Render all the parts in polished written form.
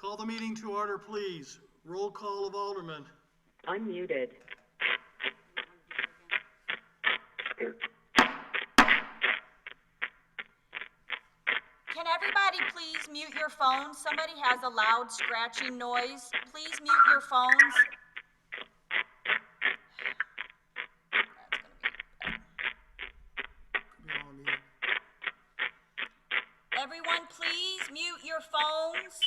Call the meeting to order, please. Roll call of aldermen. Unmuted. Can everybody please mute your phones? Somebody has a loud scratching noise. Please mute your phones. Everyone, please mute your phones.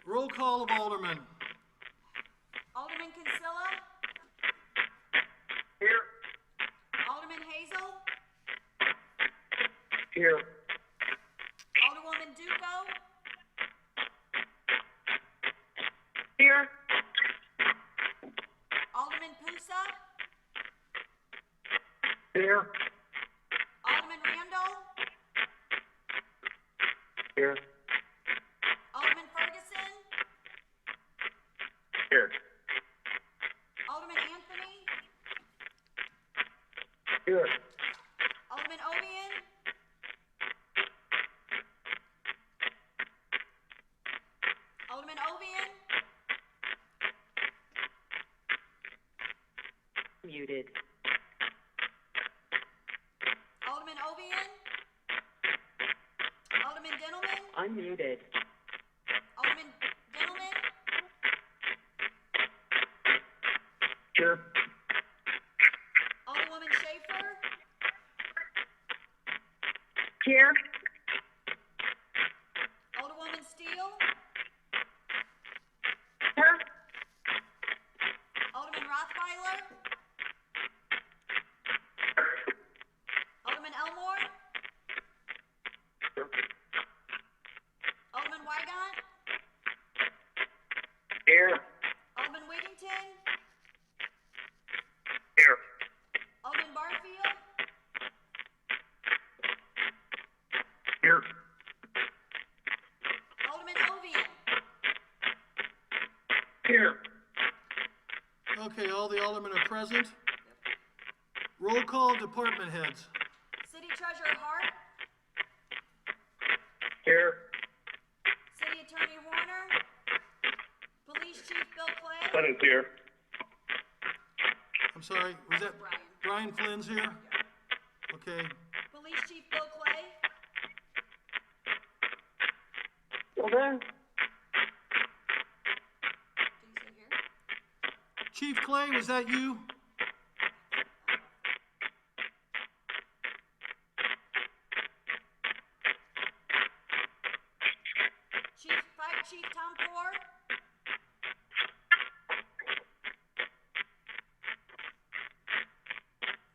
Roll call of aldermen. Alderman Kinsella? Here. Alderman Hazel? Here. Alderwoman Duco? Here. Alderman Pusa? Here. Alderman Randall? Here. Alderman Ferguson? Here. Alderman Anthony? Here. Alderman Obian? Alderman Obian? Muted. Alderman Obian? Alderman Dintelman? Unmuted. Alderman Dintelman? Here. Alderwoman Schaefer? Here. Alderwoman Steele? Here. Alderman Rothweiler? Alderman Elmore? Alderman Wygant? Here. Alderman Whittington? Here. Alderman Barfield? Here. Alderman Obian? Here. Okay, all the aldermen are present. Roll call department heads. City Treasurer Hart? Here. City Attorney Horner? Police Chief Bill Clay? Flynn's here. I'm sorry, was that Brian. Brian Flynn's here? Okay, Police Chief Bill Clay? Still there? Did you say here? Chief Clay, was that you? Fire Chief Tom Poor?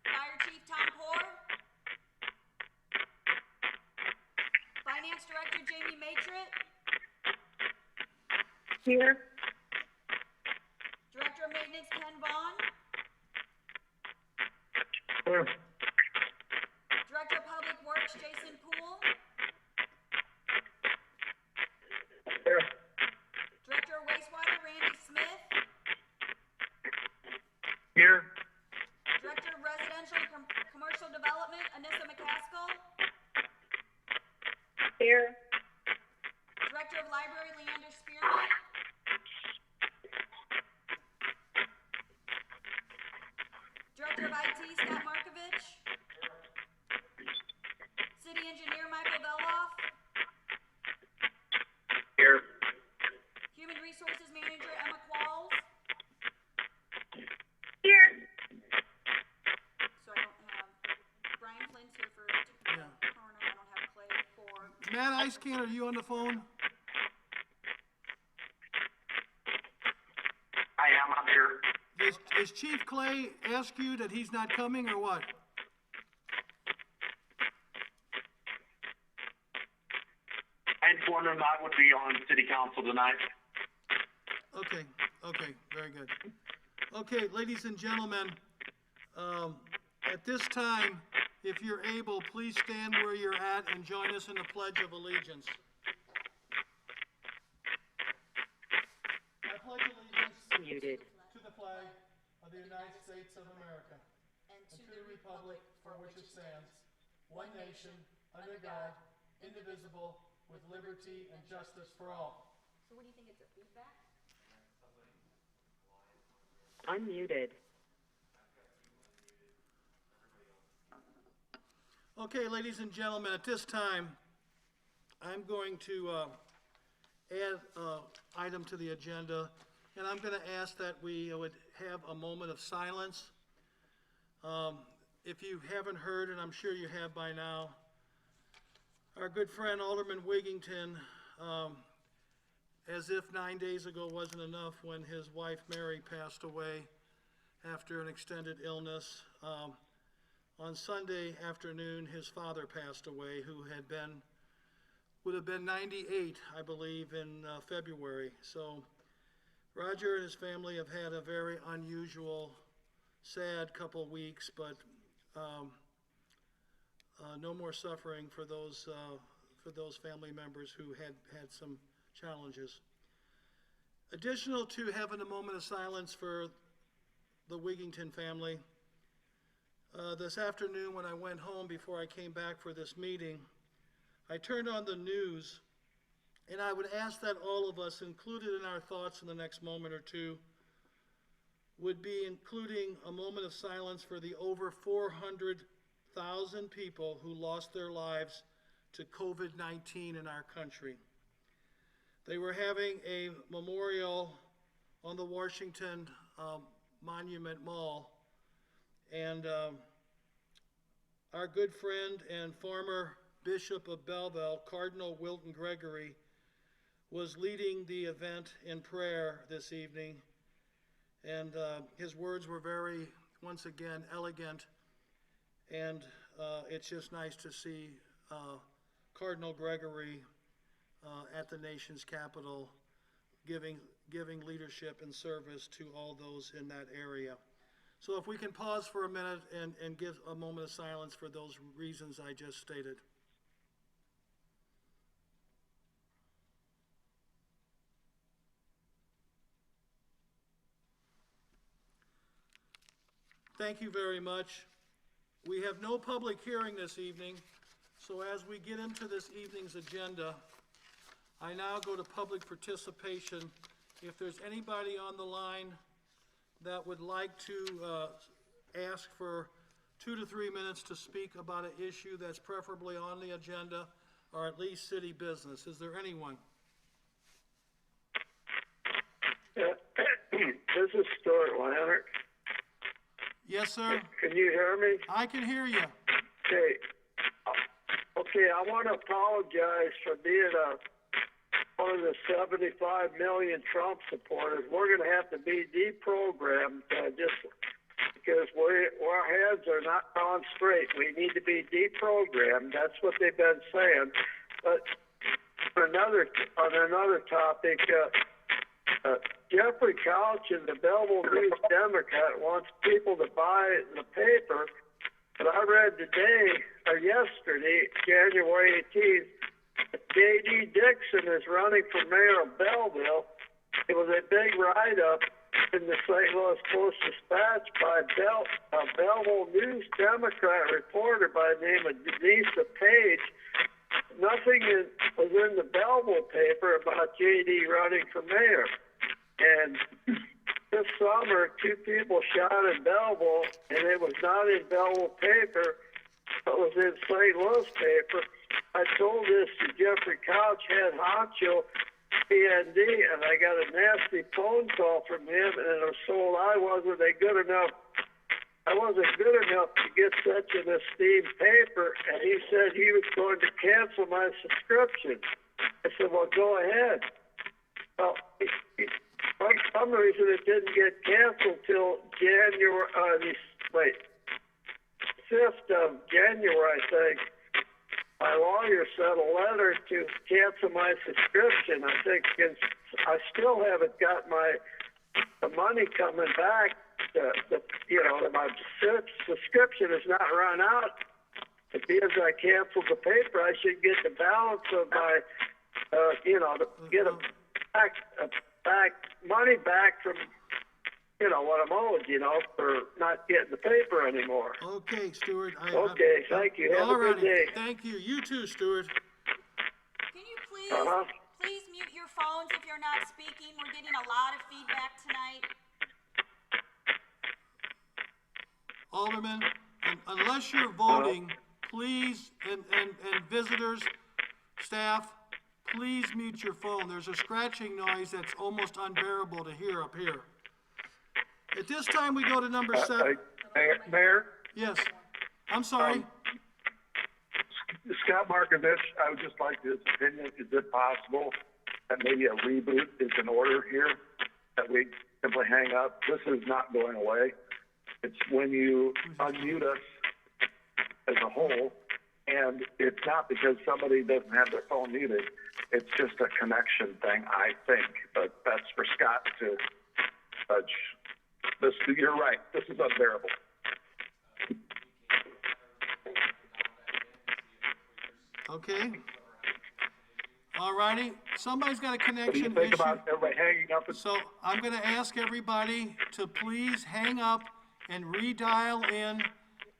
Fire Chief Tom Poor? Finance Director Jamie Matrit? Here. Director of Maintenance Ken Vaughn? Here. Director of Public Works Jason Poole? Here. Director of Wastewater Randy Smith? Here. Director of Residential and Commercial Development Anissa McCaskill? Here. Director of Library Leander Spearman? Director of IT Scott Markovich? City Engineer Michael Veloff? Here. Human Resources Manager Emma Qualls? Here. So I don't have, Brian Flynn's here for Yeah. Horner, I don't have Clay for, Matt Icecan, are you on the phone? I am. I'm here. Is Chief Clay ask you that he's not coming or what? I informed him I would be on city council tonight. Okay, very good. Okay, ladies and gentlemen, at this time, if you're able, please stand where you're at and join us in the Pledge of Allegiance. I pledge allegiance Muted. to the flag of the United States of America and and to the republic for which it stands, one nation, under God, indivisible, with liberty and justice for all. So what do you think, it's a feedback? Unmuted. Okay, ladies and gentlemen, at this time, I'm going to add an item to the agenda, and I'm going to ask that we would have a moment of silence. If you haven't heard, and I'm sure you have by now, our good friend Alderman Wigington, as if 9 days ago wasn't enough when his wife Mary passed away after an extended illness. On Sunday afternoon, his father passed away, who would have been 98, I believe, in February. So Roger and his family have had a very unusual, sad couple weeks, but no more suffering for those family members who had some challenges. Additional to having a moment of silence for the Wigington family, this afternoon when I went home before I came back for this meeting, I turned on the news, and I would ask that all of us, included in our thoughts in the next moment or two, would be including a moment of silence for the over 400,000 people who lost their lives to COVID-19 in our country. They were having a memorial on the Washington Monument Mall, and our good friend and former Bishop of Belleville, Cardinal Wilton Gregory, was leading the event in prayer this evening, and his words were very, once again, elegant, and it's just nice to see Cardinal Gregory at the nation's capital giving leadership and service to all those in that area. So if we can pause for a minute and give a moment of silence for those reasons I just stated. Thank you very much. We have no public hearing this evening, so as we get into this evening's agenda, I now go to public participation. If there's anybody on the line that would like to ask for 2 to 3 minutes to speak about an issue that's preferably on the agenda or at least city business, is there anyone? This is Stuart Leonard. Yes, sir. Can you hear me? I can hear you. Okay, I want to apologize for being one of the 75 million Trump supporters. We're going to have to be deprogrammed just because our heads are not on straight. We need to be deprogrammed. That's what they've been saying. But on another topic, Jeffrey Couch in the Belleville News Democrat wants people to buy the paper. But I read yesterday, January 18th, J.D. Dixon is running for mayor of Belleville. It was a big write-up in the St. Louis Post-Dispatch by a Belleville News Democrat reporter by the name of Denise Page. Nothing was in the Belleville paper about J.D. running for mayor. And this summer, 2 people shot in Belleville, and it was not in Belleville paper, but was in St. Louis paper. I told this to Jeffrey Couch, head honcho, PND, and I got a nasty phone call from him, and I was told I wasn't good enough to get such an esteemed paper, and he said he was going to cancel my subscription. I said, well, go ahead. Well, for some reason it didn't get canceled till 5th of January, I think. My lawyer sent a letter to cancel my subscription. I think I still haven't got the money coming back. My subscription has not run out. Because I canceled the paper, I should get the balance of my, to get money back from you know, what I'm owed, you know, for not getting the paper anymore. Okay, Stuart. Okay, thank you. Have a good Alrighty. day. Thank you. You too, Stuart. Can you please, Uh-huh. please mute your phones if you're not speaking? We're getting a lot of feedback tonight. Alderman, unless you're voting, please, and visitors, staff, please mute your phone. There's a scratching noise that's almost unbearable to hear up here. At this time, we go to number 7. Mayor, Yes. I'm sorry. Scott Markovich, I would just like his opinion. Is it possible that maybe a reboot is in order here? That we simply hang up? This is not going away. It's when you unmute us as a whole, and it's not because somebody doesn't have their phone muted. It's just a connection thing, I think. But that's for Scott to judge. You're right. This is unbearable. Okay. Alrighty. Somebody's got a What do you connection think issue. about everybody hanging up? So I'm going to ask everybody to please hang up and redial in,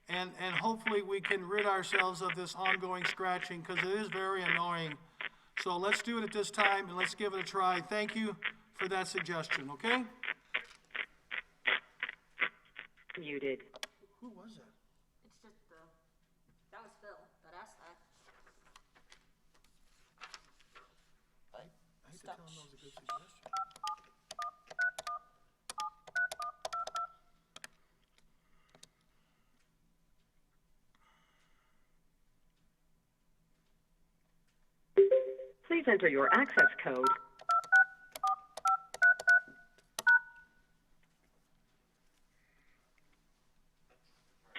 and hopefully we can rid ourselves of this ongoing scratching, because it is very annoying. So let's do it at this time, and let's give it a try. Thank you for that suggestion, okay? Muted. Who was that? It's just that was Phil that asked that. I hate to tell him that was a good suggestion. Please enter your access code.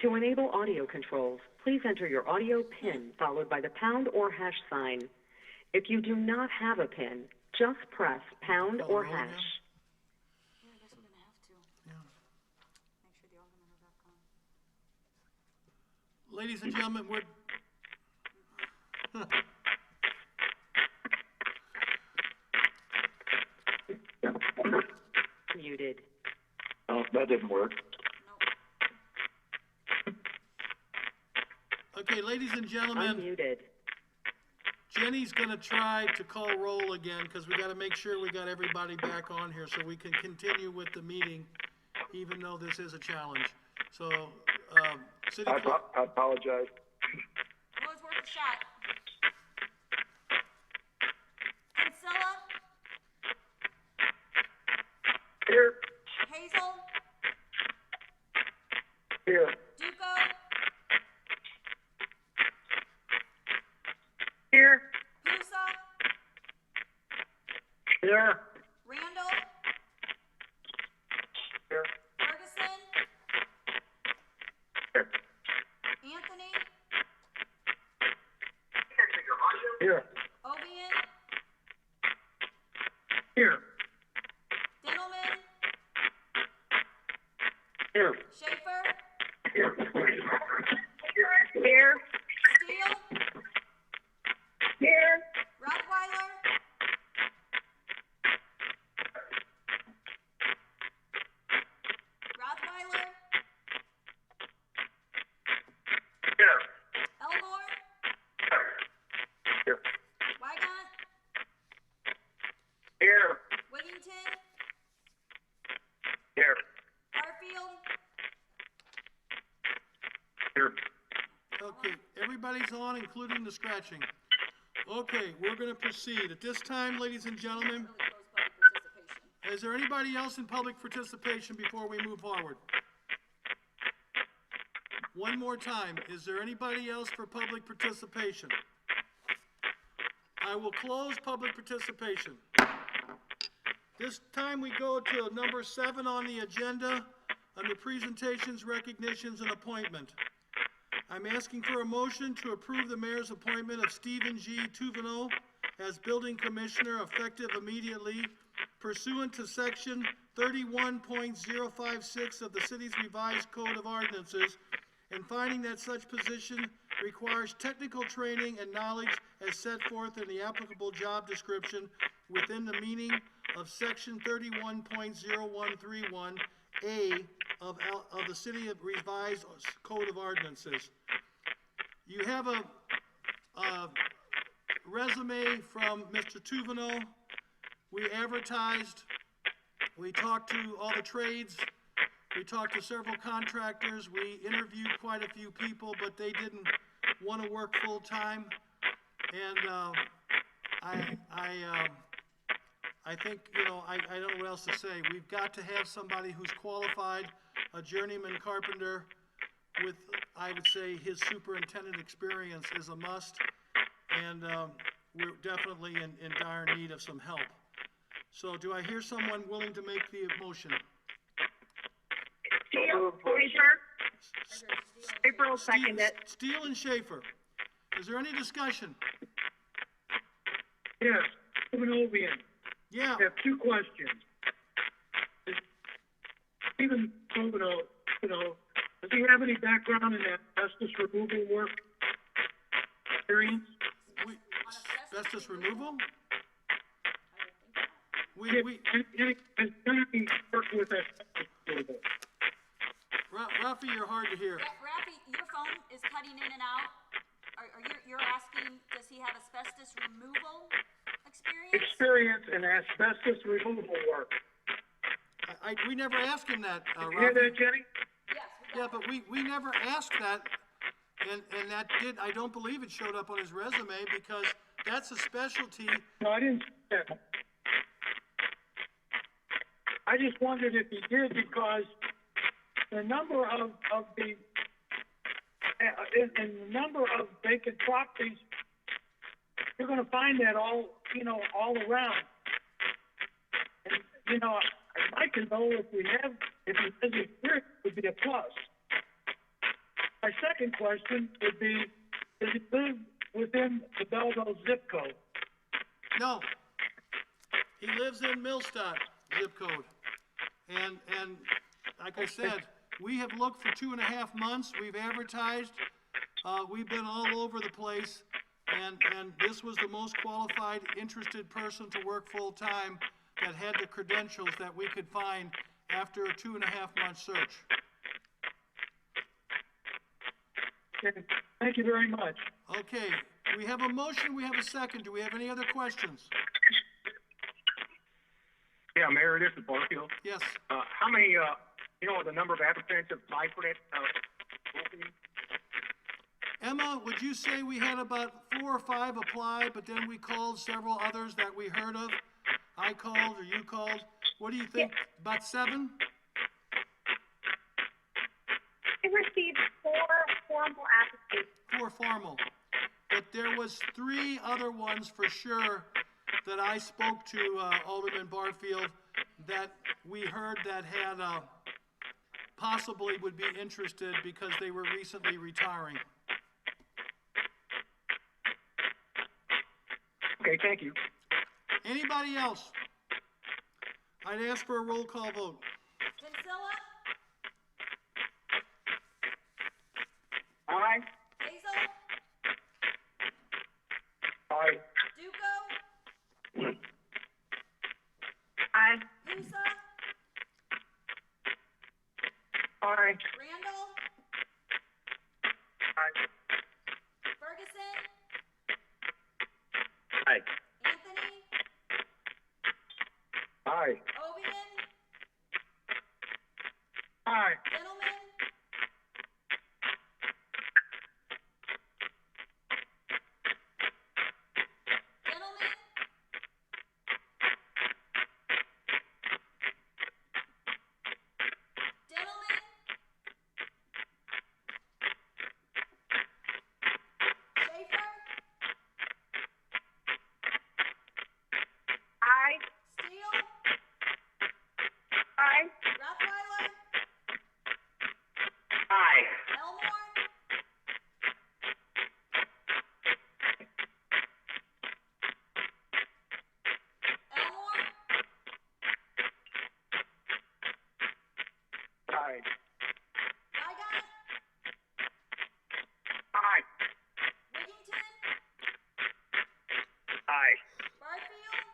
To enable audio controls, please enter your audio PIN followed by the pound or hash sign. If you do not have a PIN, just press pound or hash. Yeah, I guess we're gonna have to. Yeah. Make sure the aldermen are back on. Ladies and gentlemen, we're... Muted. Oh, that didn't work. Okay, ladies and gentlemen, Unmuted. Jenny's gonna try to call roll again, because we gotta make sure we got everybody back on here so we can continue with the meeting, even though this is a challenge. So, City Clerk, I apologize. Well, it's worth a shot. Kinsella, Here, Hazel, here, Duco, here, Husa, here, Randall, here, Ferguson, here, Anthony, here, Ovian, here, Dintelman, here, Schaefer, here, Steele, here, Rottweiler, Rottweiler, here, Elmore, here, Wygant, here, Wigington, here, Garfield. here. okay, everybody's on, including the scratching. Okay, we're gonna proceed. At this time, ladies and gentlemen, Really close public participation. is there anybody else in public participation before we move forward? One more time, is there anybody else for public participation? I will close public participation. This time we go to number 7 on the agenda, under presentations, recognitions, and appointment. I'm asking for a motion to approve the mayor's appointment of Stephen G. Tuvino as building commissioner effective immediately pursuant to section 31.056 of the city's revised code of ordinances, and finding that such position requires technical training and knowledge as set forth in the applicable job description within the meaning of section 31.0131A of the City of Revised Code of Ordinances. You have a resume from Mr. Tuvino. We advertised, we talked to all the trades, we talked to several contractors, we interviewed quite a few people, but they didn't want to work full-time. And I think, you know, I don't know what else to say. We've got to have somebody who's qualified, a journeyman carpenter with, I would say, his superintendent experience is a must. And we're definitely in dire need of some help. So do I hear someone willing to make the motion? Steele, Frazier. Schaefer will second it. Steele and Schaefer. Is there any discussion? Yes, Ovian. Yeah. I have two questions. Stephen Tovino, does he have any background in asbestos removal work experience? Asbestos removal? Has he worked with asbestos removal? Rafi, you're hard to hear. Rafi, your phone is cutting in and out. You're asking, does he have asbestos removal experience? Experience in asbestos removal work. We never asked him that, You hear Rafi. that, Jenny? Yes. Yeah, but we never asked that, and that I don't believe it showed up on his resume, because that's a specialty. No, I didn't say that. I just wondered if he did, because the number of the and the number of vacant properties, you're going to find that all around. And, I'd like to know if he has experience, would be a plus. My second question would be, does he live within the Belleville zip code? No. He lives in Millstadt zip code. And like I said, we have looked for 2.5 months. We've advertised. We've been all over the place. And this was the most qualified, interested person to work full-time that had the credentials that we could find after a 2.5-month search. Okay. Thank you very much. Okay, we have a motion, we have a second. Do we have any other questions? Yeah, Mayor, this is Barfield. Yes. How many, the number of applicants have applied for that opening? Emma, would you say we had about 4 or 5 apply, but then we called several others that we heard of? I called or you called? What do you think? About 7? We received 4 formal applications. 4 formal. But there was 3 other ones for sure that I spoke to Alderman Barfield that we heard that had possibly would be interested because they were recently retiring. Okay, thank you. Anybody else? I'd ask for a roll call vote. Kinsella? Aye. Hazel? Aye. Duco? Aye. Husa? Aye. Randall? Aye. Ferguson? Aye. Anthony? Aye. Ovian? Aye. Gentlemen? Gentlemen? Gentlemen? Schaefer? Aye. Steele? Aye. Rothweiler? Aye. Elmore? Elmore? Aye. Ligon? Aye. Wiggington? Aye. Barfield?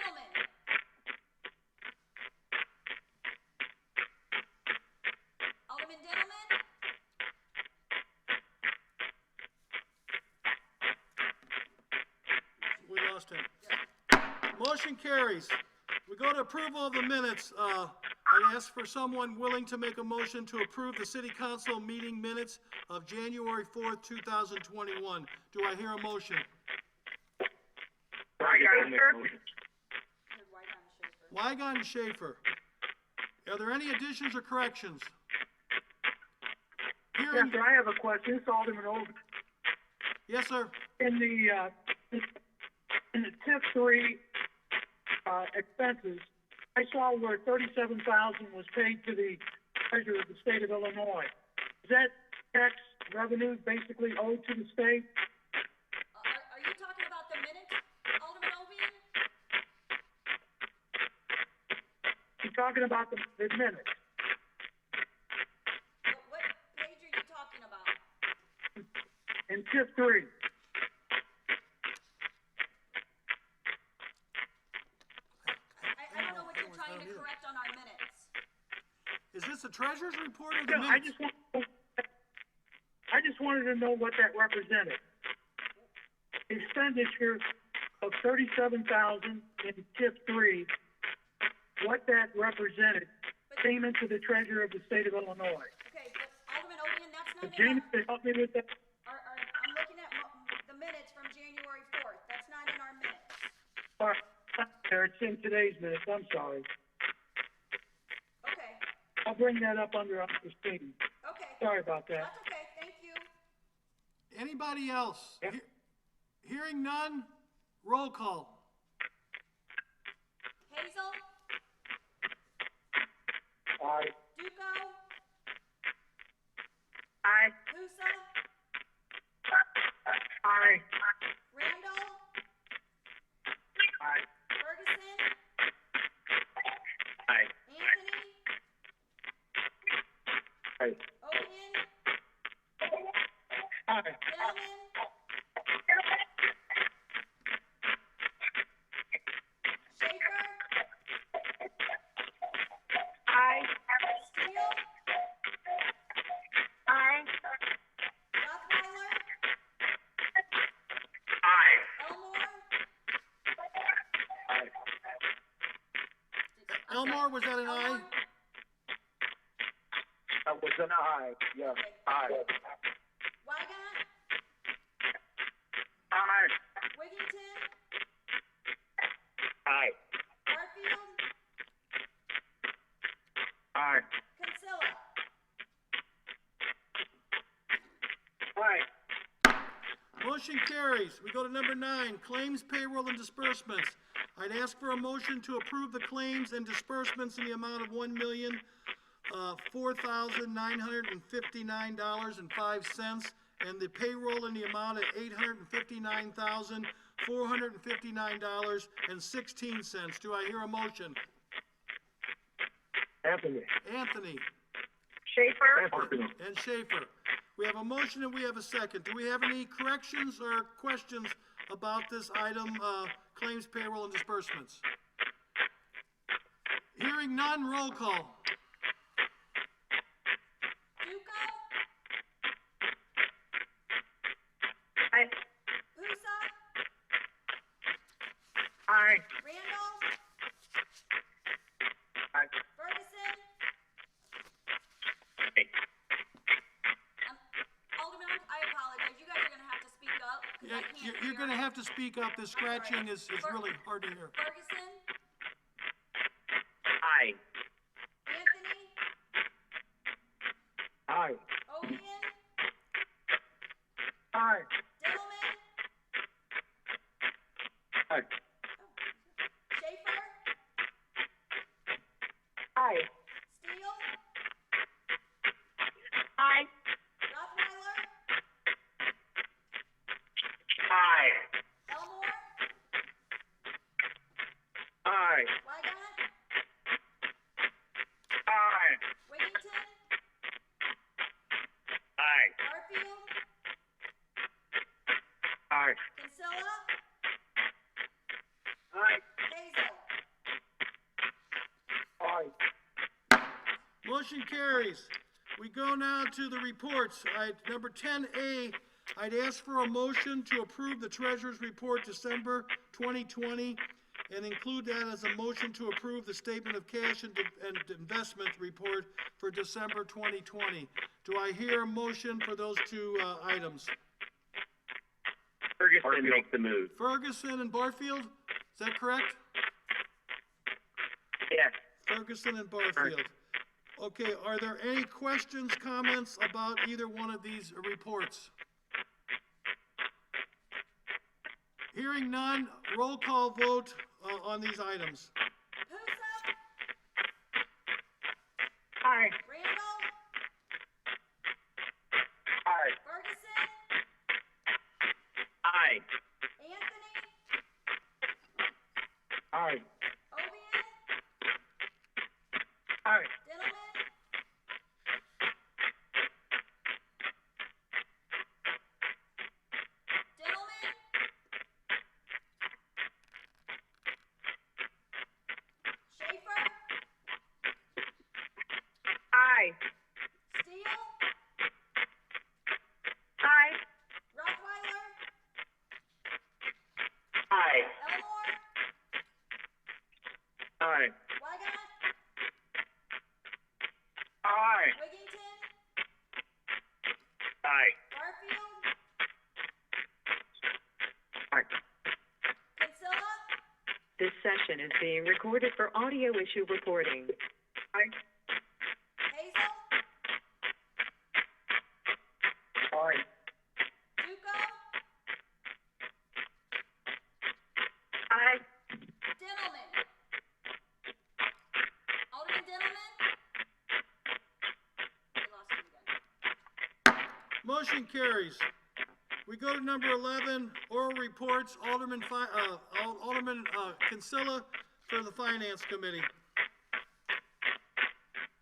Dintelman. Alderman Dintelman? We lost him. Motion carries. We go to approval of the minutes. I'd ask for someone willing to make a motion to approve the city council meeting minutes of January 4th, 2021. Do I hear a motion? Weigand and Schaefer. Are there any additions or corrections? Yes, Hearing, sir, I have a question. It's Alderman Ovian. yes, sir. In the TIF 3, expenses, I saw where $37,000 was paid to the treasurer of the state of Illinois. Is that tax revenue basically owed to the state? Are you talking about the minutes, Alderman Ovian? You're talking about the minutes. What page are you talking about? In TIF 3, I don't know what you're trying to correct on our minutes. Is this the treasurer's report or the yeah, minutes? I just wanted to know what that represented. Expenditure of $37,000 in TIF 3, what that represented, payment to the treasurer of the state of Illinois. Okay, but Alderman Ovian, that's not in James, to help me with that. I'm looking at the minutes from January 4th. That's not in our minutes. All right, there, it's in today's minutes, I'm sorry. Okay, I'll bring that up under unforeseen. okay. Sorry about that. That's okay, thank you. Anybody else? Yep. Hearing none, roll call. Hazel? Aye. Duco? Aye. Husa? Aye. Randall? Aye. Ferguson? Aye. Anthony? Aye. Ovian? Aye. Gentlemen? Schaefer? Aye. Steele? Aye. Rothweiler? Aye. Elmore? Aye. Elmore, was that an aye? Elmore? That was an aye, yes, aye. Wygant? Aye. Wigington? Aye. Garfield? Aye. Kinsella? Aye. Motion carries. We go to number 9, claims, payroll, and disbursements. I'd ask for a motion to approve the claims and disbursements in the amount of $1,004,959.05, and the payroll in the amount of $859,459.16. Do I hear a motion? Anthony. Anthony Schaefer? and Schaefer. We have a motion and we have a second. Do we have any corrections or questions about this item, claims, payroll, and disbursements? Hearing none, roll call. Duco? Aye. Husa? Aye. Randall? Aye. Ferguson? Aye. Alderman, I apologize. You guys are gonna have to speak up. 'Cause Yeah, I can't you're hear. gonna have to speak up. The scratching is really hard to hear. Ferguson? Aye. Anthony? Aye. Ovian? Aye. Dillman? Aye. Schaefer? Aye. Steele? Aye. Rothweiler? Aye. Elmore? Aye. Wygant? Aye. Wigington? Aye. Garfield? Aye. Kinsella? Aye. Hazel? Motion carries. We go now to the reports. Number 10A, I'd ask for a motion to approve the treasurer's report December 2020 and include that as a motion to approve the statement of cash and investment report for December 2020. Do I hear a motion for those two items? Ferguson makes the move. Ferguson and Barfield, is that correct? Yes. Ferguson and Barfield. Okay, are there any questions, comments about either one of these reports? Hearing none, roll call vote on these items. Pusa, Aye. Randall, Aye. Ferguson, Aye. Anthony, Aye. Ovian, Aye. Dillman, Dillman, Schaefer, Aye. Steele, Aye. Rottweiler, Aye. Elmore, Aye. Wygant, Aye. Wigington, Aye. Barfield, Aye. Kinsella, This session is being recorded for audio issue reporting. Hazel, Aye. Duco, Aye. Dillman. Alderman Dillman? We lost him again. Motion carries. We go to number 11, oral reports, Alderman Kinsella for the Finance Committee.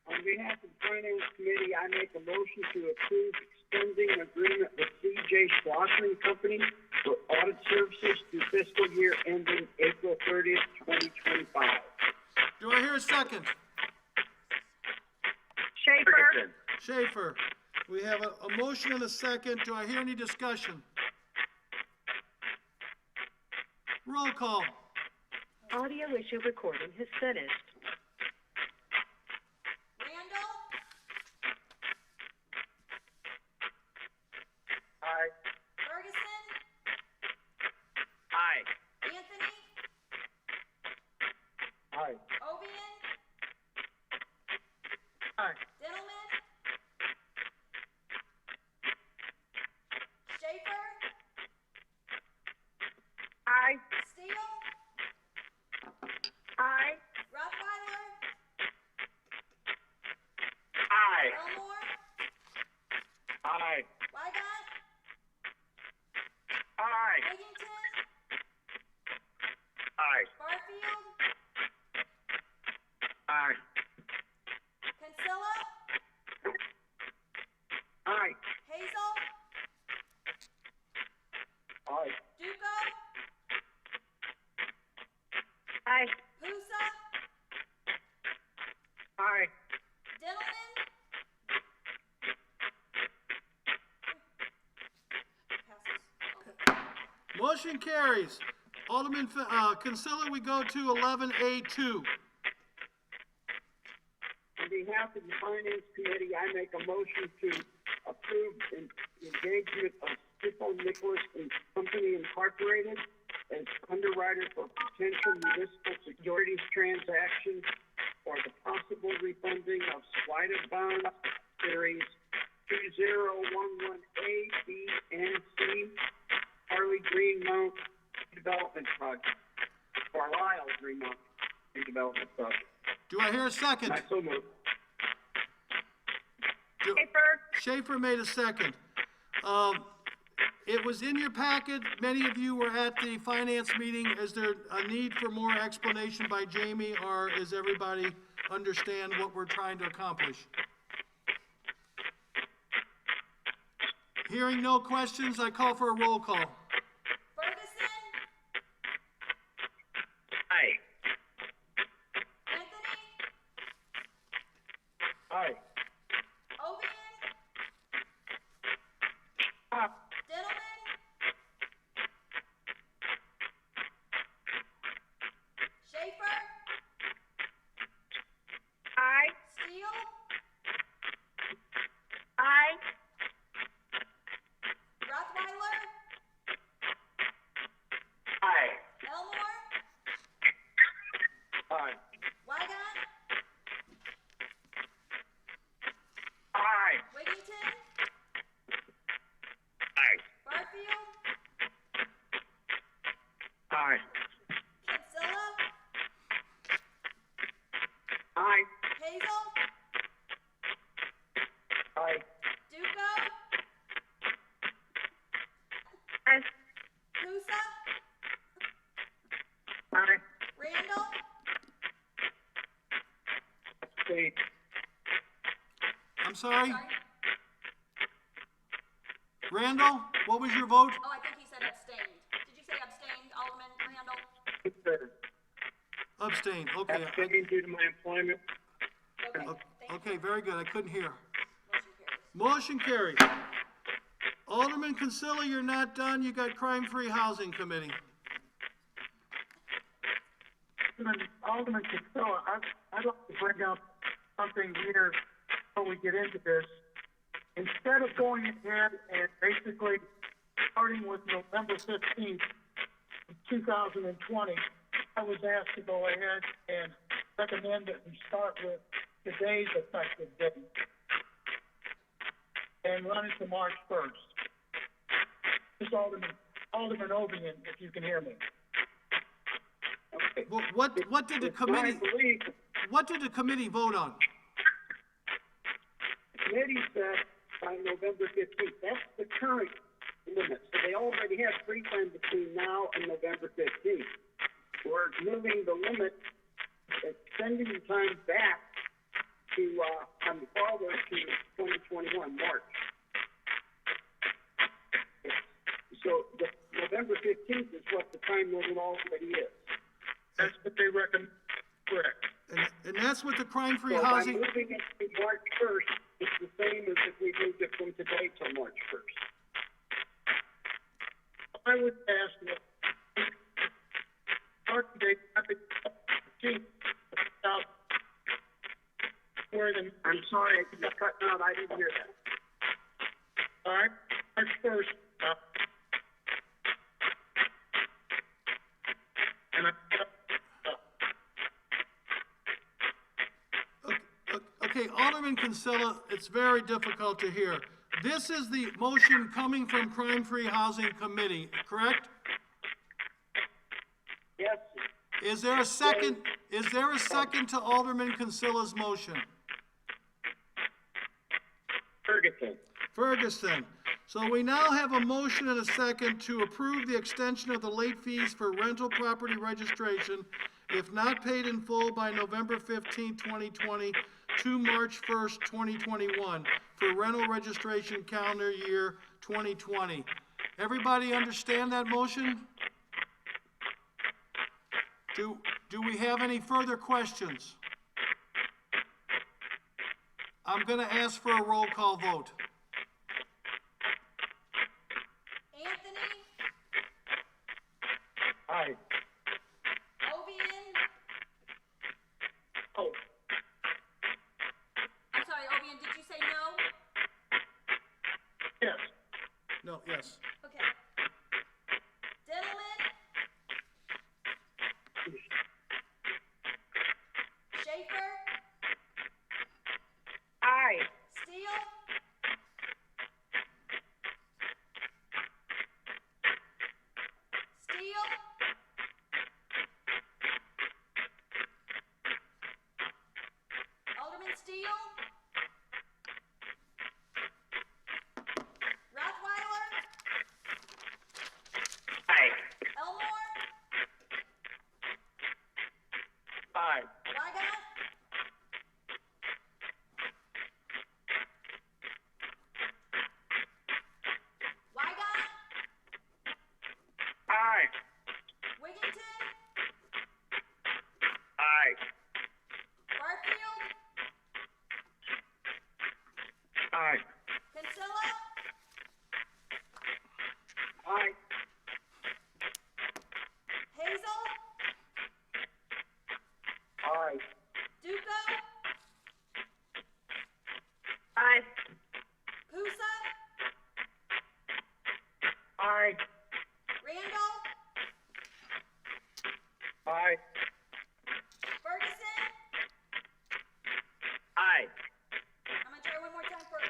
On behalf of the Finance Committee, I make a motion to approve extending agreement with C.J. Schlosser and Company for audit services through fiscal year ending April 30th, 2025. Do I hear a second? Schaefer. Ferguson. Schaefer. We have a motion and a second. Do I hear any discussion? Roll call. Audio issue recording has finished. Randall, Aye. Ferguson, Aye. Anthony, Aye. Ovian, Aye. Dillman, Schaefer, Aye. Steele, Aye. Rottweiler, Aye. Elmore, Aye. Wygant, Aye. Wigington, Aye. Barfield, Aye. Kinsella, Aye. Hazel, Aye. Duco, Aye. Pusa, Aye. Dillman. Passes. Motion carries. Alderman Kinsella, we go to 11A2. On behalf of the Finance Committee, I make a motion to approve the engagement of Stifel Nicholas and Company Incorporated as underwriter for potential municipal securities transactions for the possible refunding of SWIDA bonds series 2011A, B, and C, Harley Greenmount Development Project, Carlisle Greenmount Redevelopment Project. Do I hear a second? I so move. Schaefer. Schaefer made a second. It was in your packet. Many of you were at the finance meeting. Is there a need for more explanation by Jamie, or does everybody understand what we're trying to accomplish? Hearing no questions, I call for a roll call. Ferguson, Aye. Anthony, Aye. abstain. I'm sorry? Sorry? Randall, what was your vote? Oh, I think he said abstained. Did you say abstained, Alderman Randall? Abstain, okay. Abstaining due to my employment. Okay, thank you. Okay, very good, I couldn't hear. Motion carries. Motion carries. Alderman Consilla, you're not done, you got Crime-Free Housing Committee. Alderman Casella, I'd like to bring up something here before we get into this. Instead of going ahead and basically starting with November 15th, 2020, I was asked to go ahead and recommend that we start with today's effective date and run it to March 1st. This Alderman Ovian, if you can hear me. Okay. What did the committee, what did the committee vote on? The committee said by November 15th, that's the current limit. So they already have free time between now and November 15th. We're moving the limit, extending the time back to, forward to 2021, March. So the November 15th is what the time limit already is. That's what they recommend, correct. And that's what the Crime-Free So by Housing, moving it to March 1st, it's the same as if we moved it from today to March 1st. I would ask that start date, I think, 15th, where the, I'm sorry, I got cut out, I didn't hear that. all right, March 1st, and okay, Alderman Consilla, it's very difficult to hear. This is the motion coming from Crime-Free Housing Committee, correct? Yes, Is there a second to Alderman Consilla's motion? Ferguson. So we now have a motion and a second to approve the extension of the late fees for rental property registration if not paid in full by November 15, 2020 to March 1st, 2021 for rental registration calendar year 2020. Everybody understand that motion? Do we have any further questions? I'm going to ask for a roll call vote. Anthony, aye. Ovian, Oh, I'm sorry, Ovian, did you say no? yes. No, yes. Okay. Dillman? Schaefer? Aye. Steele? Steele? Alderman Steele? Rothweiler? Aye. Elmore? Aye. Weigand? Weigand? Aye. Wigginton? Aye. Barfield? Aye. Consilla? aye. Hazel? Aye. Duco? Aye. Pusa? Aye. Randall? Aye. Ferguson? Aye. I'm gonna try one more time for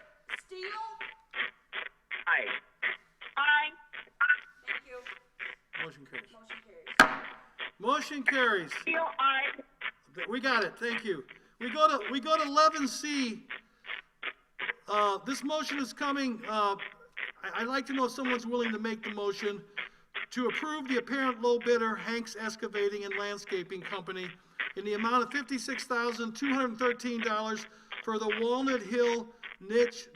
Steele. Aye. Aye. Thank you. Motion carries. Motion carries. Motion carries. Steele, aye. We got it, thank you. We go to 11C. This motion is coming, I'd like to know if someone's willing to make the motion to approve the apparent low bidder, Hanks Excavating and Landscaping Company, in the amount of $56,213 for the Walnut Hill Niche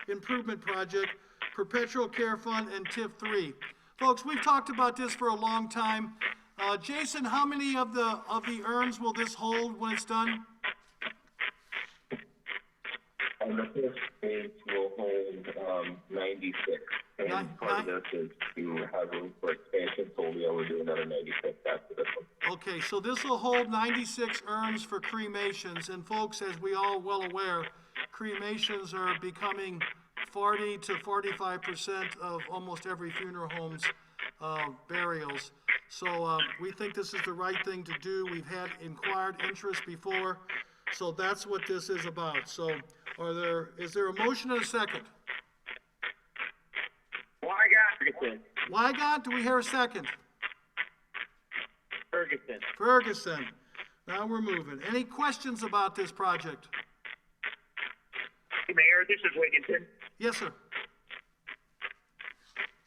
Improvement Project, Perpetual Care Fund, and TIF 3. Folks, we've talked about this for a long time. Jason, how many of the urns will this hold when it's done? The first phase will hold 96, and part of this is to have room for expansion, so we'll be able to do another 96 after this one. Okay, so this will hold 96 urns for cremations, and folks, as we all well aware, cremations are becoming 40 to 45% of almost every funeral home's burials. So we think this is the right thing to do. We've had inquired interest before, so that's what this is about. So is there a motion and a second? Wygant, do we hear a second? Ferguson. Now we're moving. Any questions about this project? Hey, Mayor, this is Wigginton. Yes, sir.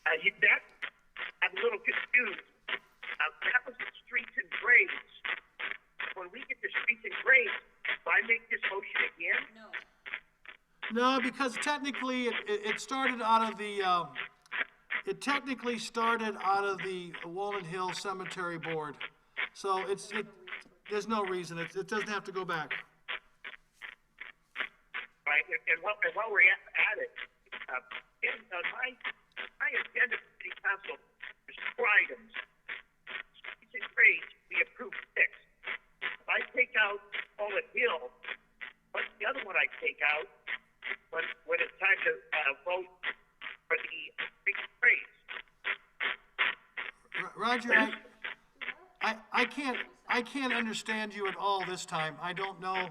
I'm a little confused. That was the streets and grades. When we get the streets and grades, do I make this motion again? No, because technically it started out of the Walnut Hill Cemetery Board. So there's no reason. It doesn't have to go back. Right, and while we're at it, in my agenda for city council, there's 4 items. Streets and grades, we approved 6. If I take out Walnut Hill, what's the other one I take out when it's time to vote for the streets and grades? Roger, I can't understand you at all this time. I don't know.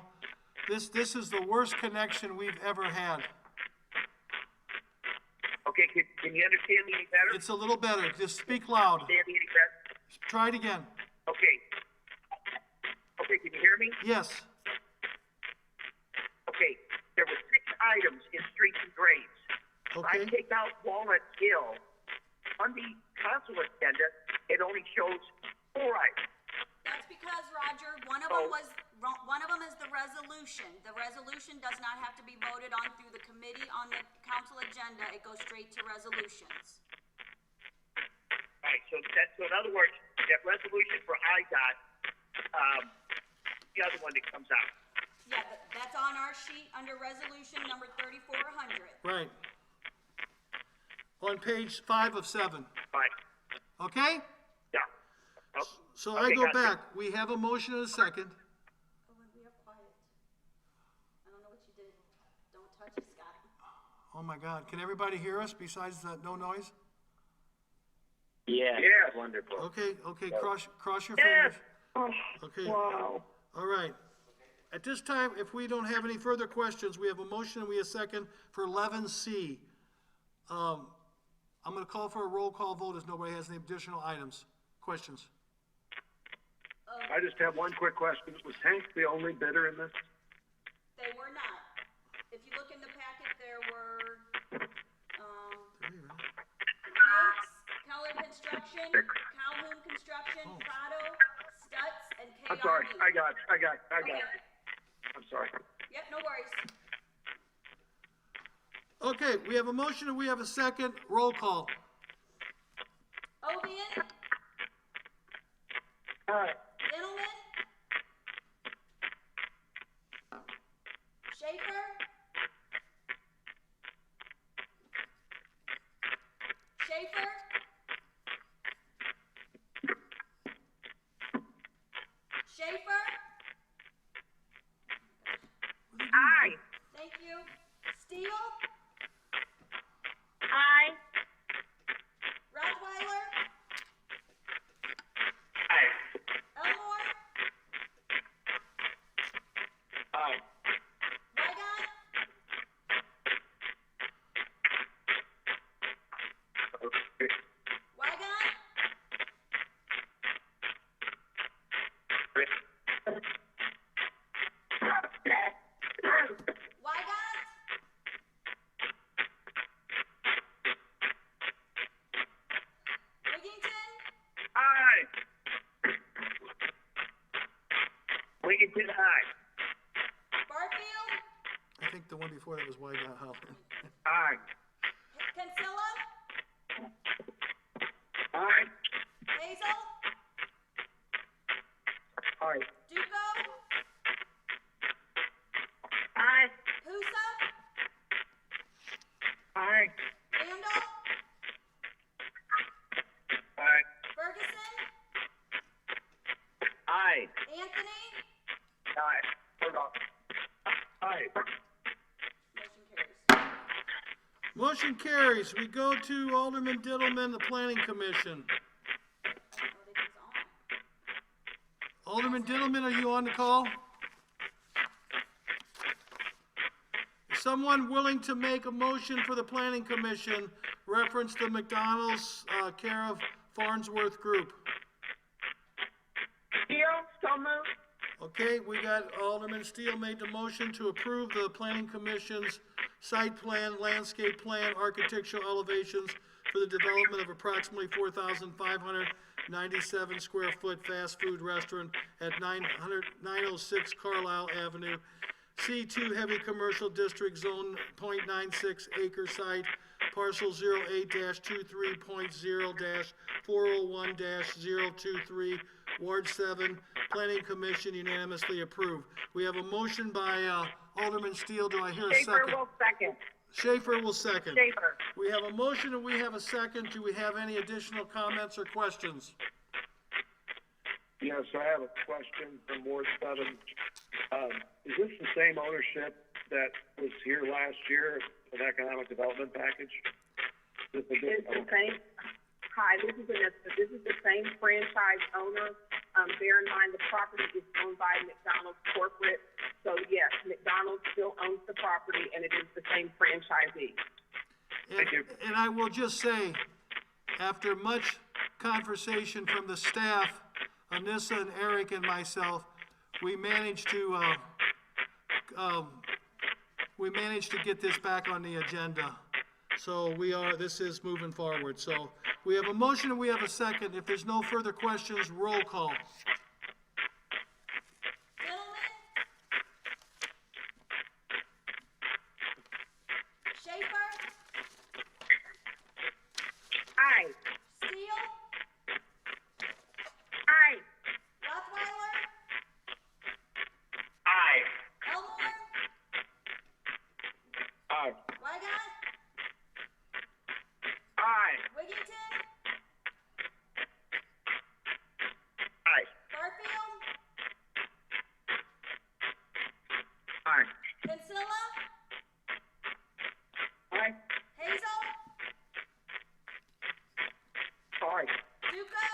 This is the worst connection we've ever had. Okay, can you understand me any better? It's a little better. Just speak loud. Understand me any better? Try it again. Okay. Okay, can you hear me? Yes. Okay, there were 6 items in streets and grades. Okay. If I take out Walnut Hill, on the council agenda, it only shows 4 items. That's because, Roger, one of them is the resolution. The resolution does not have to be voted on through the committee on the council agenda. It goes straight to resolutions. Right, so in other words, that resolution for IDOT, the other one that comes out. Yeah, that's on our sheet under resolution number 3400. Right. On page 5 of 7. Right, Okay? yeah. Oh, So okay, I go gotcha. back. We have a motion and a second. Oh, and we are quiet. I don't know what you did. Don't touch it, Scott. Oh my God. Can everybody hear us besides that no noise? Yeah, Yes. wonderful. Okay, cross your fingers. Okay. Wow. All right. At this time, if we don't have any further questions, we have a motion and we have a second for 11C. I'm going to call for a roll call vote as nobody has any additional items. Questions? I just have one quick question. Was Hank the only bidder in this? They were not. If you look in the packet, there were, Hanks, Keller Construction, Calhoun Construction, Prado, Stutz, and KRD. I'm sorry. I got it. Okay. I'm sorry. Yep, no worries. Okay, we have a motion and we have a second. Roll call. Ovian, Gentleman, Schaefer, Aye. thank you. Steele, Aye. Rottweiler, Aye. Elmore, Aye. Weigott, Okay. Weigott, Weigott, Wigington, Aye. Wiggington, aye. Barfield, I think the one before that was Wygant Holland. Aye. Kinsella, Aye. Hazel, Aye. Duco, Aye. Pusa, Aye. Randall, Aye. Ferguson, Aye. Anthony, Aye. Hold on. Aye. motion carries. Motion carries. We go to Alderman Diddleman, the Planning Commission. Oh, they was on. Alderman Diddleman, are you on the call? Is someone willing to make a motion for the Planning Commission, reference the McDonald's, care of Farnsworth Group? Steele, so moved. Okay, we got Alderman Steele made the motion to approve the Planning Commission's site plan, landscape plan, architectural elevations for the development of approximately 4,597 square foot fast food restaurant at 906 Carlisle Avenue, C2 Heavy Commercial District Zone .96 acre site, parcel 08-23.0-401-023, Ward 7, Planning Commission unanimously approved. We have a motion by Alderman Steele. Do I hear a Schaefer second? will second. Schaefer will second. Schaefer. We have a motion and we have a second. Do we have any additional comments or questions? Yes, I have a question from Ward 7. Is this the same ownership that was here last year, an economic development package? This is a It's the different- same, hi, this is the same franchise owner. Bear in mind, the property is owned by McDonald's corporate. So yes, McDonald's still owns the property and it is the same franchisee. Thank you. And I will just say, after much conversation from the staff, Anissa and Eric and myself, we managed to get this back on the agenda. So this is moving forward. So we have a motion and we have a second. If there's no further questions, roll call. Gentlemen? Schaefer, Aye. Steele, Aye. Rothweiler, Aye. Elmore, Aye. Wygant, Aye. Wiggington, Aye. Barfield, Aye. Kinsella, Aye. Hazel, Aye. Duco,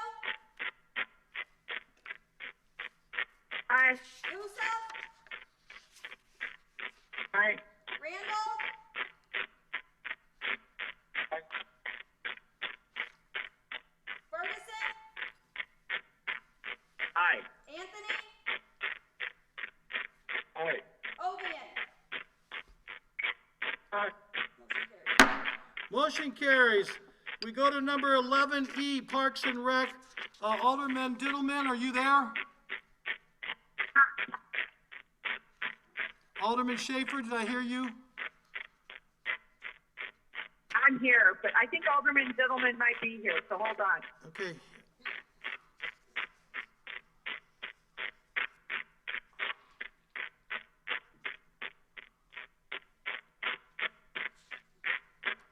Aye. Pusa, Aye. Randall, Ferguson, Aye. Anthony, Aye. Ovian. Aye. Motion carries. Motion carries. We go to number 11E, Parks and Rec. Alderman Diddleman, are you there? Alderman Schaefer, did I hear you? I'm here, but I think Alderman Diddleman might be here, so hold on. Okay.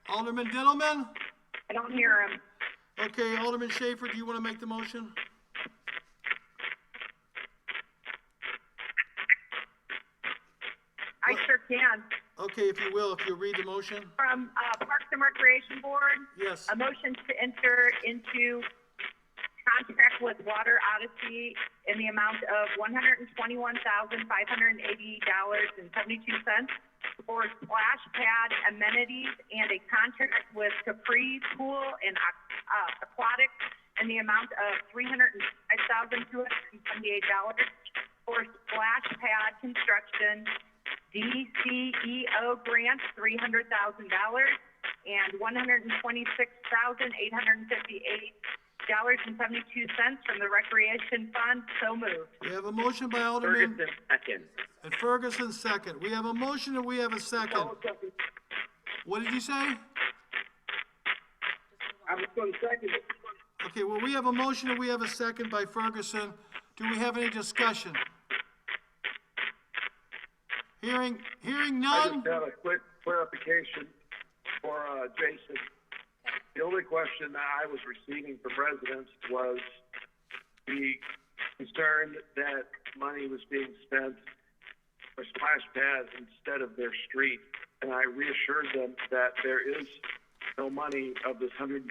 Alderman Diddleman? I don't hear him. Okay, Alderman Schaefer, do you want to make the motion? I sure can. Okay, if you will, if you'll read the motion. From, Parks and Recreation Board, Yes. a motion to enter into contract with Water Odyssey in the amount of $121,580.72 for splash pad amenities and a contract with Capri Pool and Aquatics in the amount of $305,278 for splash pad construction, DCEO grant $300,000 and $126,858 $8.72 from the Recreation Fund. So moved. We have a motion by Alderman. Ferguson, second. And Ferguson, second. We have a motion and we have a second. What did you say? I was going to second it. Okay, well, we have a motion and we have a second by Ferguson. Do we have any discussion? Hearing I none? just have a quick clarification for, Jason. The only question that I was receiving from residents was the concern that money was being spent for splash pads instead of their street. And I reassured them that there is no money of this $126,000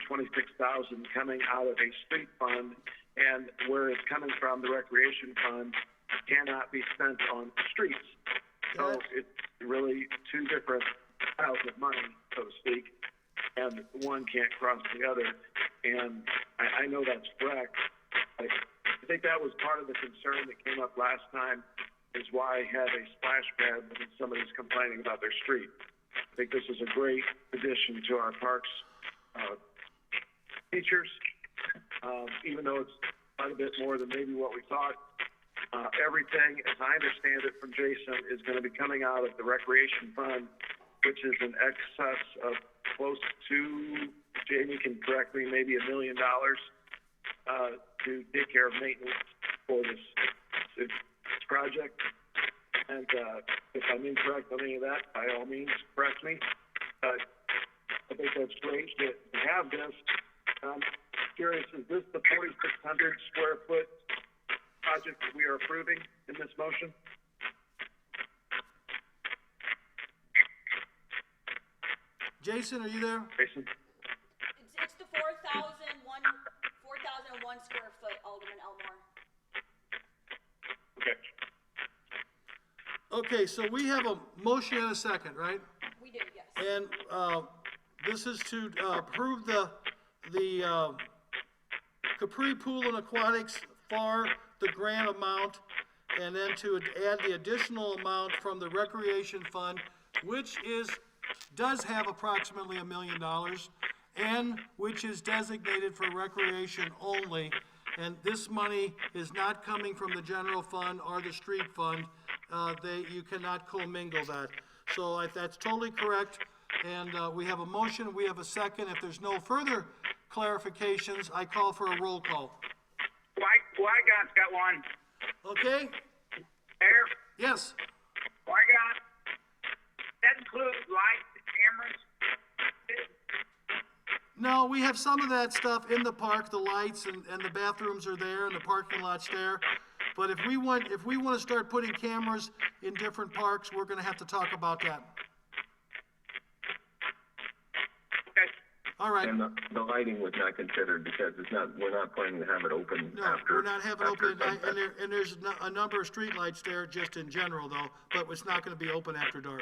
coming out of a street fund, and where it's coming from, the recreation fund, cannot be spent on streets. So it's really two different piles of money, so to speak, and one can't cross the other. And I know that's correct. I think that was part of the concern that came up last time, is why have a splash pad when somebody's complaining about their street. I think this is a great addition to our parks features, even though it's quite a bit more than maybe what we thought. Everything, as I understand it from Jason, is going to be coming out of the recreation fund, which is in excess of close to, Jamie can correct me, maybe $1 million to take care of maintenance for this project. And if I'm incorrect on any of that, by all means, correct me. I think that's great to have this. I'm curious, is this the 4,600 square foot project that we are approving in this motion? Jason, are you there? Jason? It's the 4,001 square foot, Alderman Elmore. Okay. Okay, so we have a motion and a second, right? We do, yes. And this is to approve the Capri Pool and Aquatics for the grant amount, and then to add the additional amount from the Recreation Fund, which does have approximately $1 million, and which is designated for recreation only. And this money is not coming from the general fund or the street fund. You cannot commingle that. So that's totally correct. And we have a motion, we have a second. If there's no further clarifications, I call for a roll call. Wygott's got one. Okay? Mayor, Yes. Wygott, that includes lights and cameras? No, we have some of that stuff in the park, the lights and the bathrooms are there and the parking lot's there. But if we want to start putting cameras in different parks, we're gonna have to talk about that. Okay. All right. And the lighting was not considered because we're not planning to have it open No, after. we're not having open at night, sunset. and there's a number of streetlights there just in general though, but it's not gonna be open after dark.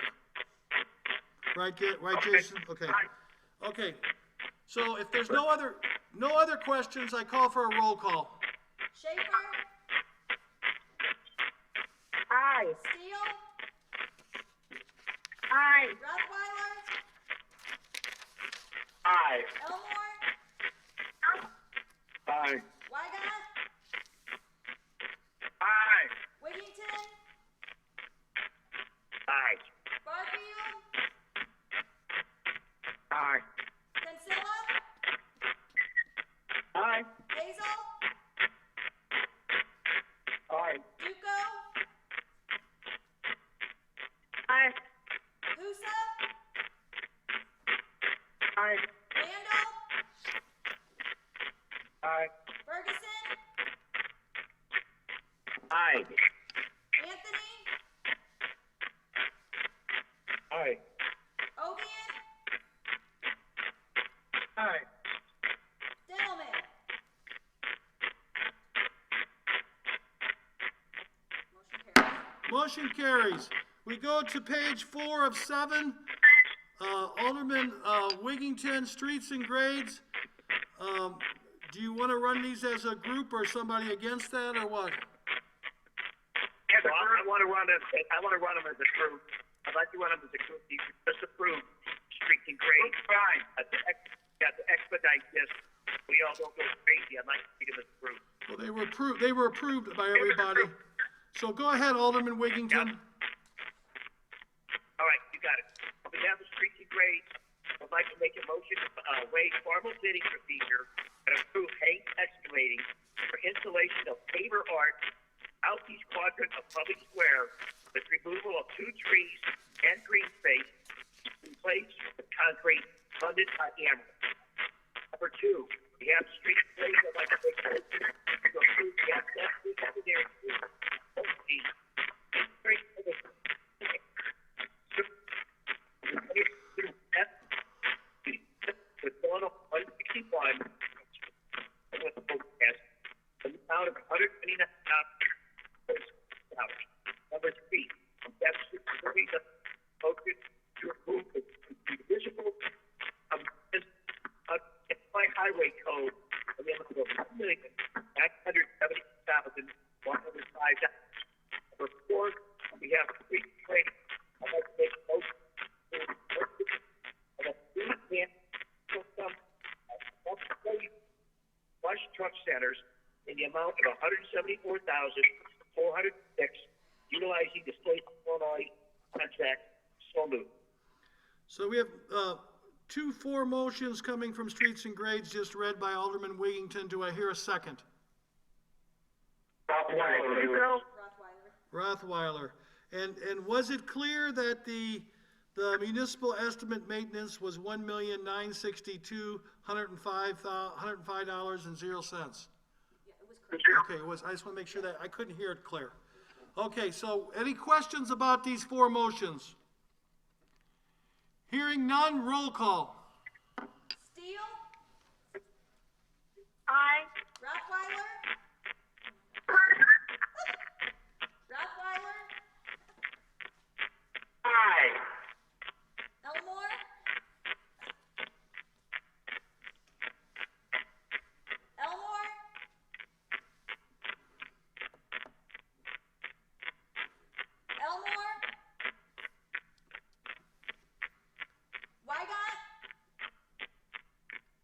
Right, Jason? Okay. Okay. So if there's no other questions, I call for a roll call. Schaefer? Aye. Steele? Aye. Rothweiler? Aye. Elmore? Aye. Wygott? Aye. Wiggington? Aye. Barfield? Aye. Kinsella? Aye. Hazel? Aye. Duco? Aye. Husa? Aye. Randall? Aye. Ferguson? Aye. Anthony? Aye. Ovian? Aye. Dillman? Motion carries. We go to page 4 of 7. Alderman Wiggington, streets and grades. Do you want to run these as a group or somebody against that or what? As a group, I want to run them as a group. I'd like to run them as a group. You can just approve streets and grades. Fine. To expedite this. we all don't go crazy. I'd like to see them approved. Well, they were approved by everybody. So go ahead, Alderman Wiggington. All right, you got it. On behalf of Streets and Grades, I'd like to make a motion to waive formal bidding procedure and approve Hank Excavating for installation of paver art southeast quadrant of Public Square with removal of 2 trees and green space in place with concrete funded by Emerald. Number 2, we have Streets and Grades. I'd like to make a motion to approve the access to engineering with one of 161 with the forecast, the amount of $129. Number 3, that's the focus to remove the municipal by highway code of the amount of $1,970,105. Number 4, on behalf of Street Trade, I'd like to make a motion of a flush truck centers in the amount of $174,406, utilizing the state of Illinois contract. So moved. So we have 4 motions coming from Streets and Grades, just read by Alderman Wiggington. Do I hear a second? Rothweiler. And was it clear that the municipal estimate maintenance was $1,962,105.00? Yeah, it was correct. Okay, it was. I just want to make sure that I couldn't hear it clear. Okay, so any questions about these 4 motions? Hearing none, roll call. Steele, Aye. Rothweiler, Rothweiler, Aye. Elmore, Elmore, Elmore, Wygant,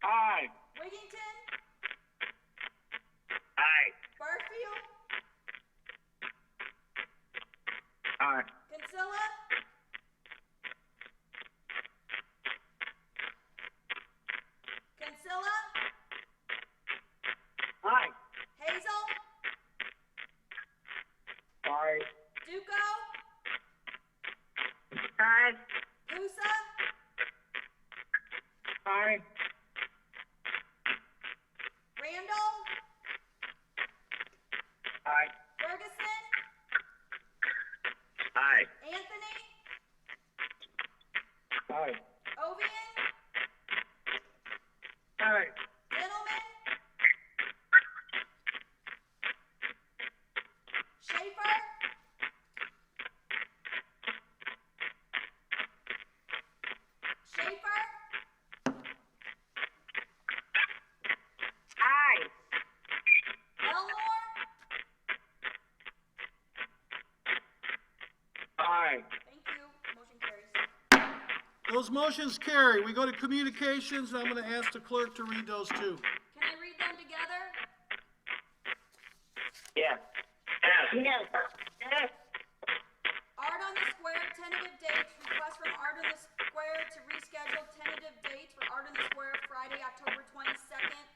Aye. Wiggington, Aye. Barfield, Aye. Kinsella, Kinsella, Aye. Hazel, Aye. Duco, Aye. Pusa, Aye. Randall, Aye. Ferguson, Aye. Anthony, Aye. Ovian, Aye. Gentlemen, Schaefer, Schaefer, Aye. Elmore, Aye. thank you, motion carries. Those motions carry. We go to communications, and I'm going to ask the clerk to read those too. Can I read them together? Yes. Yes. Yes. Art on the Square, tentative dates, request from Art on the Square to reschedule tentative dates for Art on the Square Friday, October 22nd,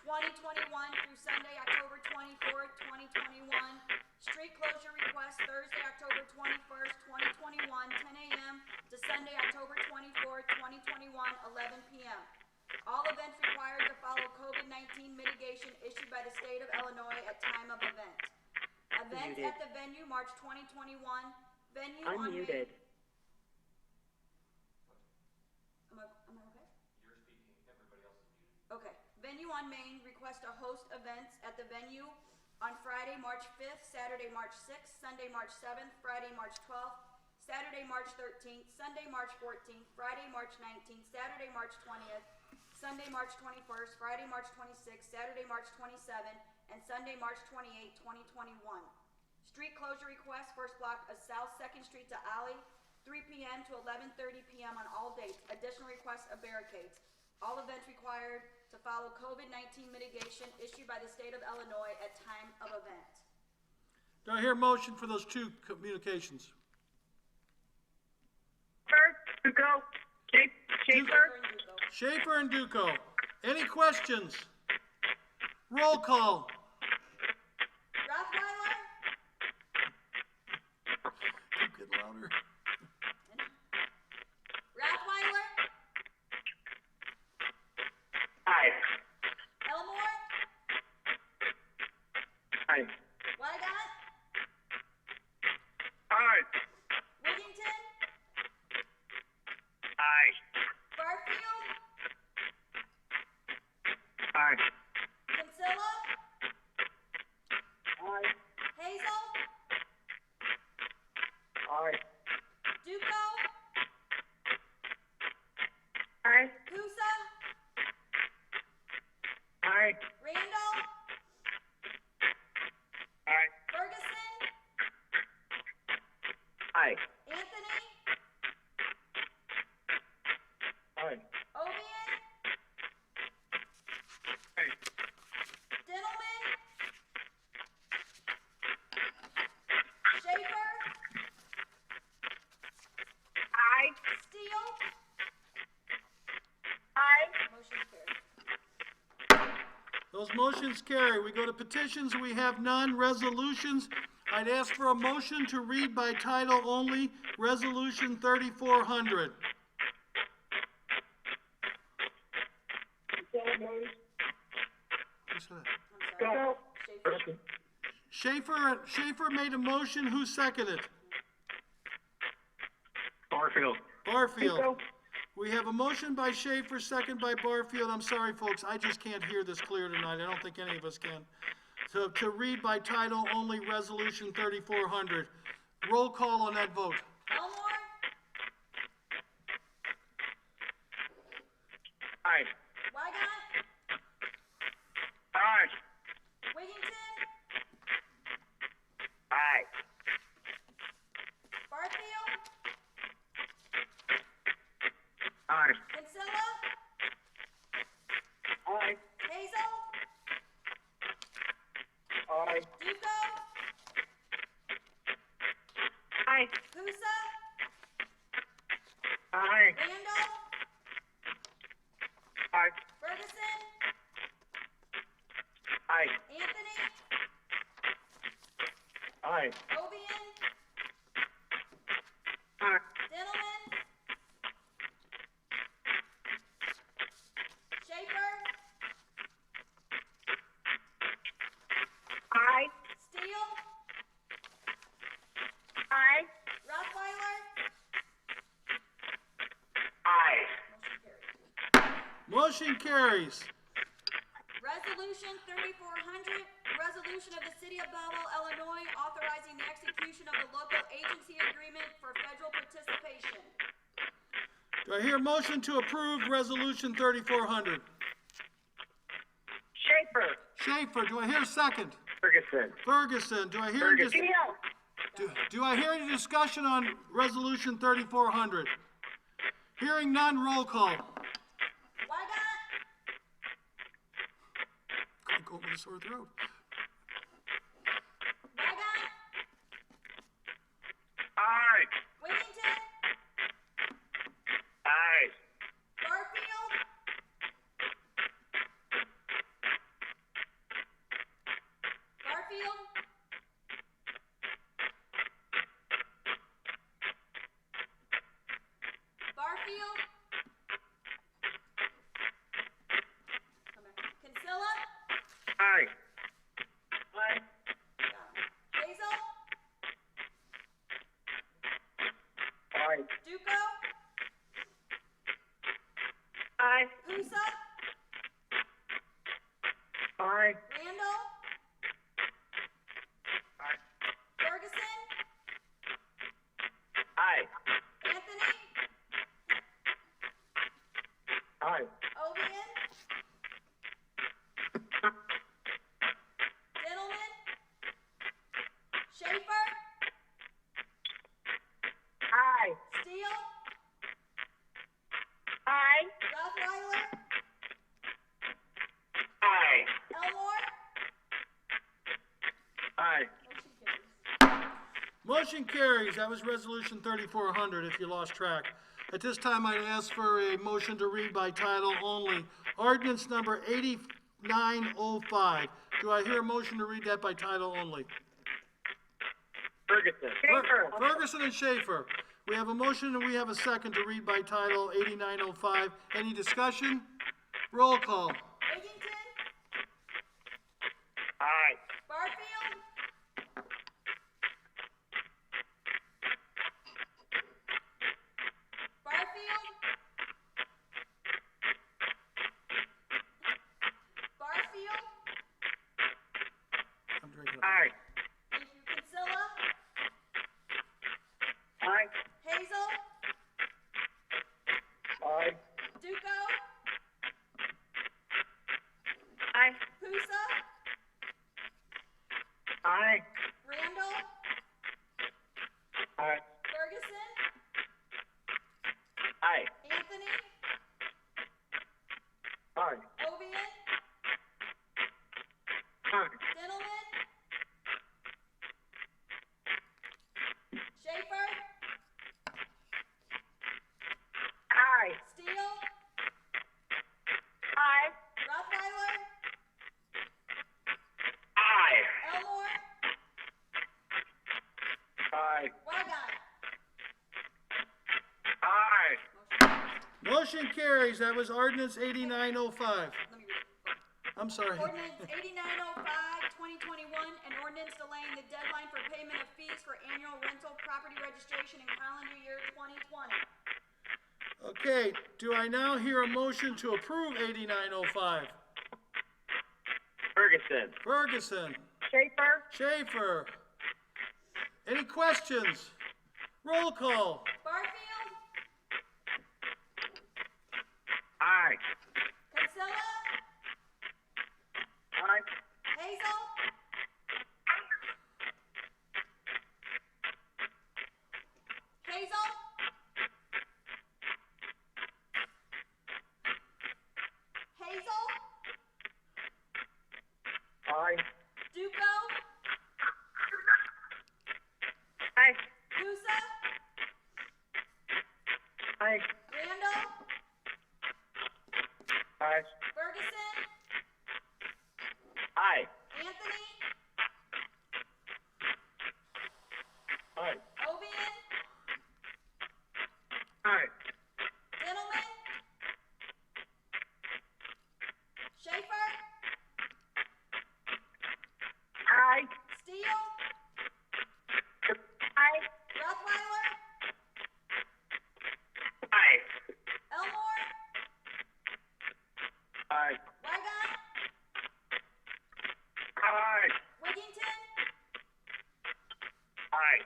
2021 through Sunday, October 24th, 2021. Street closure request Thursday, October 21st, 2021, 10 a.m. to Sunday, October 24th, 2021, 11 p.m. All events required to follow COVID-19 mitigation issued by the state of Illinois at time of event. Events Muted. at the venue, March 2021. Venue on May. Unmuted. Am I okay? You're speaking, everybody else is muted. Okay. Venue on Main, request to host events at the venue on Friday, March 5th, Saturday, March 6th, Sunday, March 7th, Friday, March 12th, Saturday, March 13th, Sunday, March 14th, Friday, March 19th, Saturday, March 20th, Sunday, March 21st, Friday, March 26th, Saturday, March 27th, and Sunday, March 28th, 2021. Street closure request, first block of South 2nd Street to Alley, 3 p.m. to 11:30 p.m. on all dates. Additional requests of barricades. All events required to follow COVID-19 mitigation issued by the state of Illinois at time of event. Do I hear a motion for those two communications? Duco, Schaefer, Schaefer and Duco. Any questions? Roll call. Rothweiler, Keep getting louder. Rothweiler, Aye. Elmore, Aye. Wygant, Aye. Wiggington, Aye. Barfield, Aye. Kinsella, Aye. Hazel, Aye. Duco, aye, Husa, Aye. Randall, Aye. Ferguson, Aye. Anthony, Aye. Ovian, Aye. Dintelman, Schaefer, aye, Steele, aye, motion carried. Those motions carry. We go to petitions. We have none. Resolutions. I'd ask for a motion to read by title only, Resolution 3400. Who said that? I'm sorry. Duco, Schaefer, Schaefer made a motion. Who seconded? Barfield. Barfield. Duco, We have a motion by Schaefer, second by Barfield. I'm sorry, folks, I just can't hear this clear tonight. I don't think any of us can. To read by title only, Resolution 3400. Roll call on that vote. Elmore, Aye. Wygant, Aye. Wiggington, Aye. Barfield, Aye. Kinsella, Aye. Hazel, Aye. Duco, aye, Husa, Aye. Randall, Aye. Ferguson, Aye. Anthony, Aye. Ovian, Aye. Dintelman, Schaefer, aye, Steele, aye, Rothweiler, Aye. motion carried. Motion carries. Resolution 3400, resolution of the City of Belleville, Illinois, authorizing the execution of the local agency agreement for federal participation. Do I hear a motion to approve Resolution 3400? Schaefer, Schaefer, do I hear a second? Ferguson. Ferguson, do I hear any Steele, do I hear any discussion on Resolution 3400? Hearing none, roll call. Wygant, Can't go with a sore throat. Wygant, Aye. Wiggington, Aye. Barfield, Barfield, Barfield, come here. Kinsella, Aye. Motion carries. That was resolution 3400 if you lost track. At this time, I'd ask for a motion to read by title only. Ordinance number 8905. Do I hear a motion to read that by title only? Ferguson. Ferguson and Schaefer. We have a motion and we have a second to read by title 8905. Any discussion? Roll call. Wiggington, Aye. Barfield, Barfield, Barfield, I'm drinking. Aye. thank you, Kinsella, Aye. Hazel, Aye. Duco, Aye. Pusa, Aye. Randall, Aye. Ferguson, Aye. Anthony, Aye. Ovian, Aye. Gentlemen, Schaefer, Aye. Steele, Aye. Rothweiler, Aye. Elmore, Aye. Wygant. Aye. Motion carries. That was ordinance 8905. Let me read it. I'm sorry. Ordinance 8905, 2021, an ordinance delaying the deadline for payment of fees for annual rental property registration in calendar year 2020. Okay, do I now hear a motion to approve 8905? Ferguson. Ferguson, Schaefer? Schaefer. Any questions? Roll call. Barfield, Aye. Kinsella, Aye. Hazel, Hazel, Hazel, Aye. Duco, Aye. Pusa, Aye. Randall, Aye. Ferguson, Aye. Anthony, Aye. Ovian, Aye. Gentlemen, Schaefer, Aye. Steele, Aye. Rothweiler, Aye. Elmore, Aye. Wygant, Aye. Wiggington. Aye.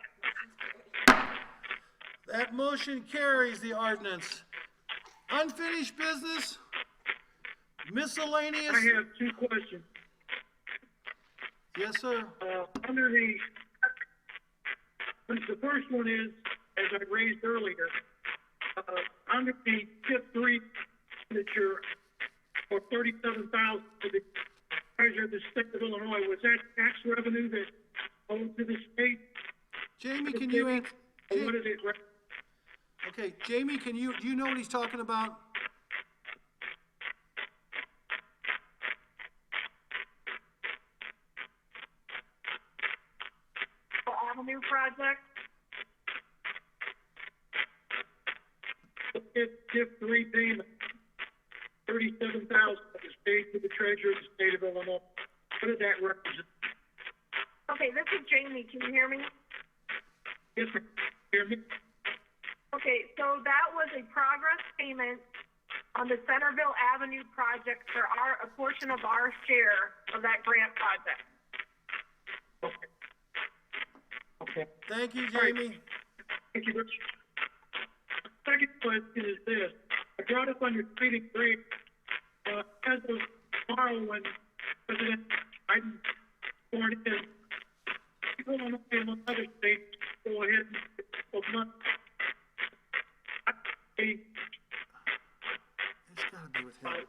That motion carries the ordinance. Unfinished business? Miscellaneous? I have two questions. Yes, sir. Under the first one is, as I raised earlier, under the TIP 3 signature for $37,000 to the treasurer of the state of Illinois, was that tax revenue that owed to the state? Jamie, can you answer? Or what is it? Okay, Jamie, do you know what he's talking about? Avenue project? TIP 3 payment, $37,000 is paid to the treasurer of the state of Illinois. What did that represent? Okay, this is Jamie. Can you hear me? Yes, ma'am. Hear me? Okay, so that was a progress payment on the Centerville Avenue project for a portion of our share of that grant project. Okay. Okay. Thank you, Jamie. Thank you, Rich. Second question is this. I brought up on your tweeting grant, as of tomorrow when President Biden sworn in, people in other states go ahead and month. It's gotta be with him.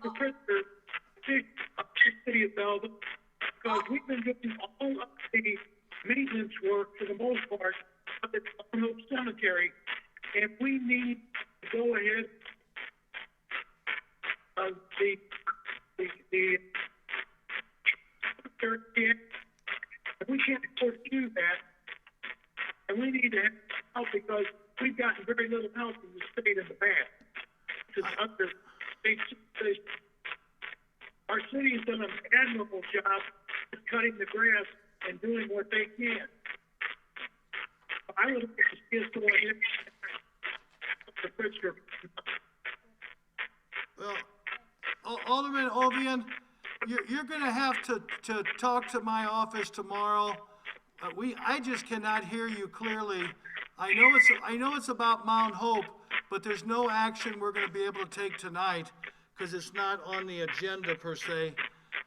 The prisoner, city of Belleville, because we've been doing all of the maintenance work for the most part up at Mount Hope Cemetery. If we need to go ahead of the we can't afford to do that, and we need to have help because we've gotten very little help from the state in the past. Because under state, our city has done an admirable job of cutting the grass and doing what they can. I would like to see us go ahead the picture. Well, Alderman Ovian, you're going to have to talk to my office tomorrow. I just cannot hear you clearly. I know it's about Mount Hope, but there's no action we're going to be able to take tonight because it's not on the agenda per se.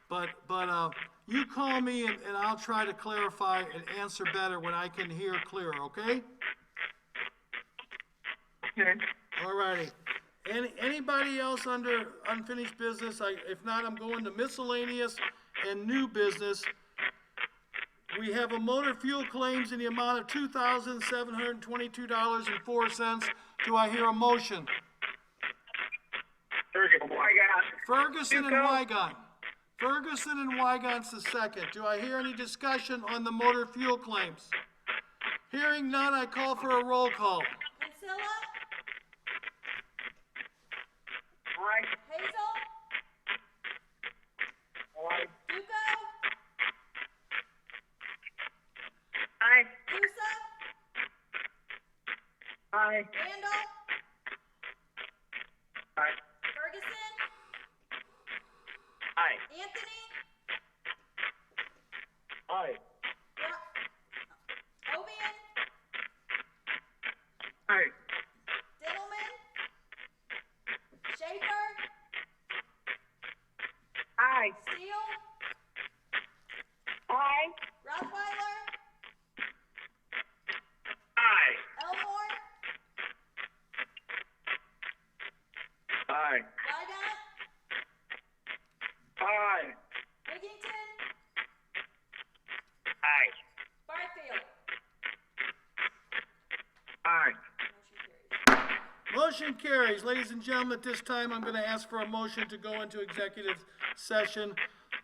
But you call me and I'll try to clarify and answer better when I can hear clearer, okay? Okay. All righty. Anybody else under unfinished business? If not, I'm going to miscellaneous and new business. We have a motor fuel claims in the amount of $2,722.04. Do I hear a motion? Ferguson and Wygon. Ferguson and Wygon's the second. Do I hear any discussion on the motor fuel claims? Hearing none, I call for a roll call. Consilla? Aye. Hazel? Aye. Duco? Aye. Lusa? Aye. Randall? Aye. Ferguson? Aye. Anthony? Aye. Ovian? Aye. Dillman? Schaefer? Aye. Steele? Aye. Rothweiler? Aye. Elmore? Aye. Wygant? Aye. Wigington? Aye. Barfield? Aye. Motion carries. Ladies and gentlemen, at this time, I'm going to ask for a motion to go into executive session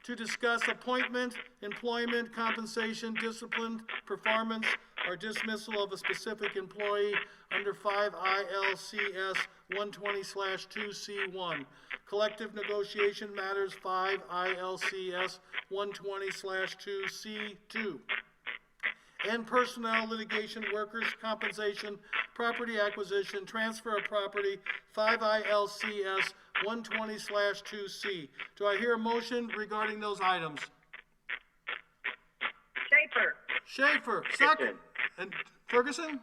to discuss appointment, employment, compensation, discipline, performance, or dismissal of a specific employee under 5 ILCS 120/2C1. Collective negotiation matters 5 ILCS 120/2C2. And personnel litigation, workers' compensation, property acquisition, transfer of property, 5 ILCS 120/2C. Do I hear a motion regarding those items? Schaefer? Schaefer, second. And Ferguson?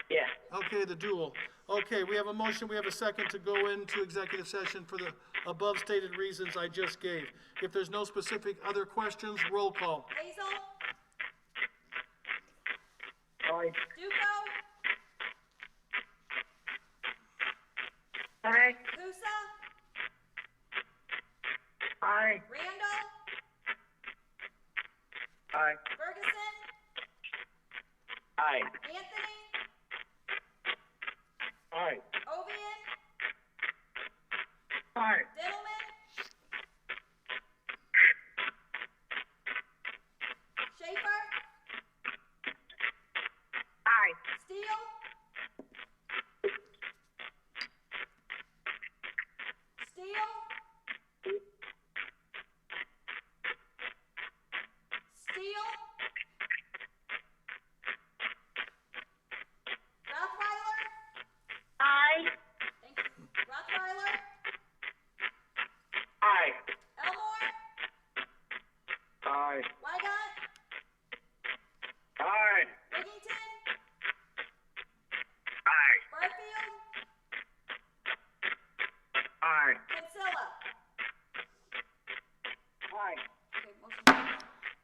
Yeah. Okay, the duel. Okay, we have a motion, we have a second to go into executive session for the above stated reasons I just gave. If there's no specific other questions, roll call. Hazel? Aye. Duco? Aye. Lusa? Aye. Randall? Aye. Ferguson? Aye. Anthony? Aye. Ovian? Aye. Dillman? Schaefer? Aye. Steele? Steele? Steele? Rothweiler? Aye. Thank you. Rothweiler? Aye. Elmore? Aye. Wygant? Aye. Wigington? Aye. Barfield? Aye. Kinsella? Aye. Okay, motion carries.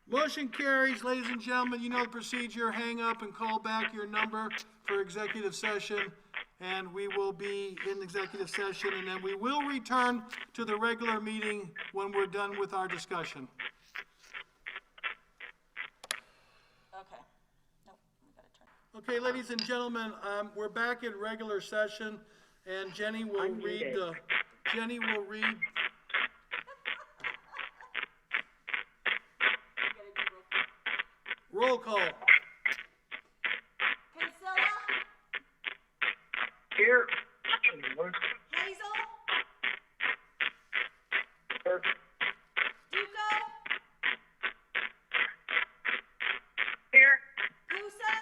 Motion carries. Ladies and gentlemen, you know the procedure. Hang up and call back your number for executive session, and we will be in executive session, and then we will return to the regular meeting when we're done with our discussion. Okay. Nope, we gotta turn. Okay, ladies and gentlemen, we're back in regular session, and Jenny will read Unmuted. roll call. Kinsella, Here. Hazel, Here. Duco, Here. Pusa,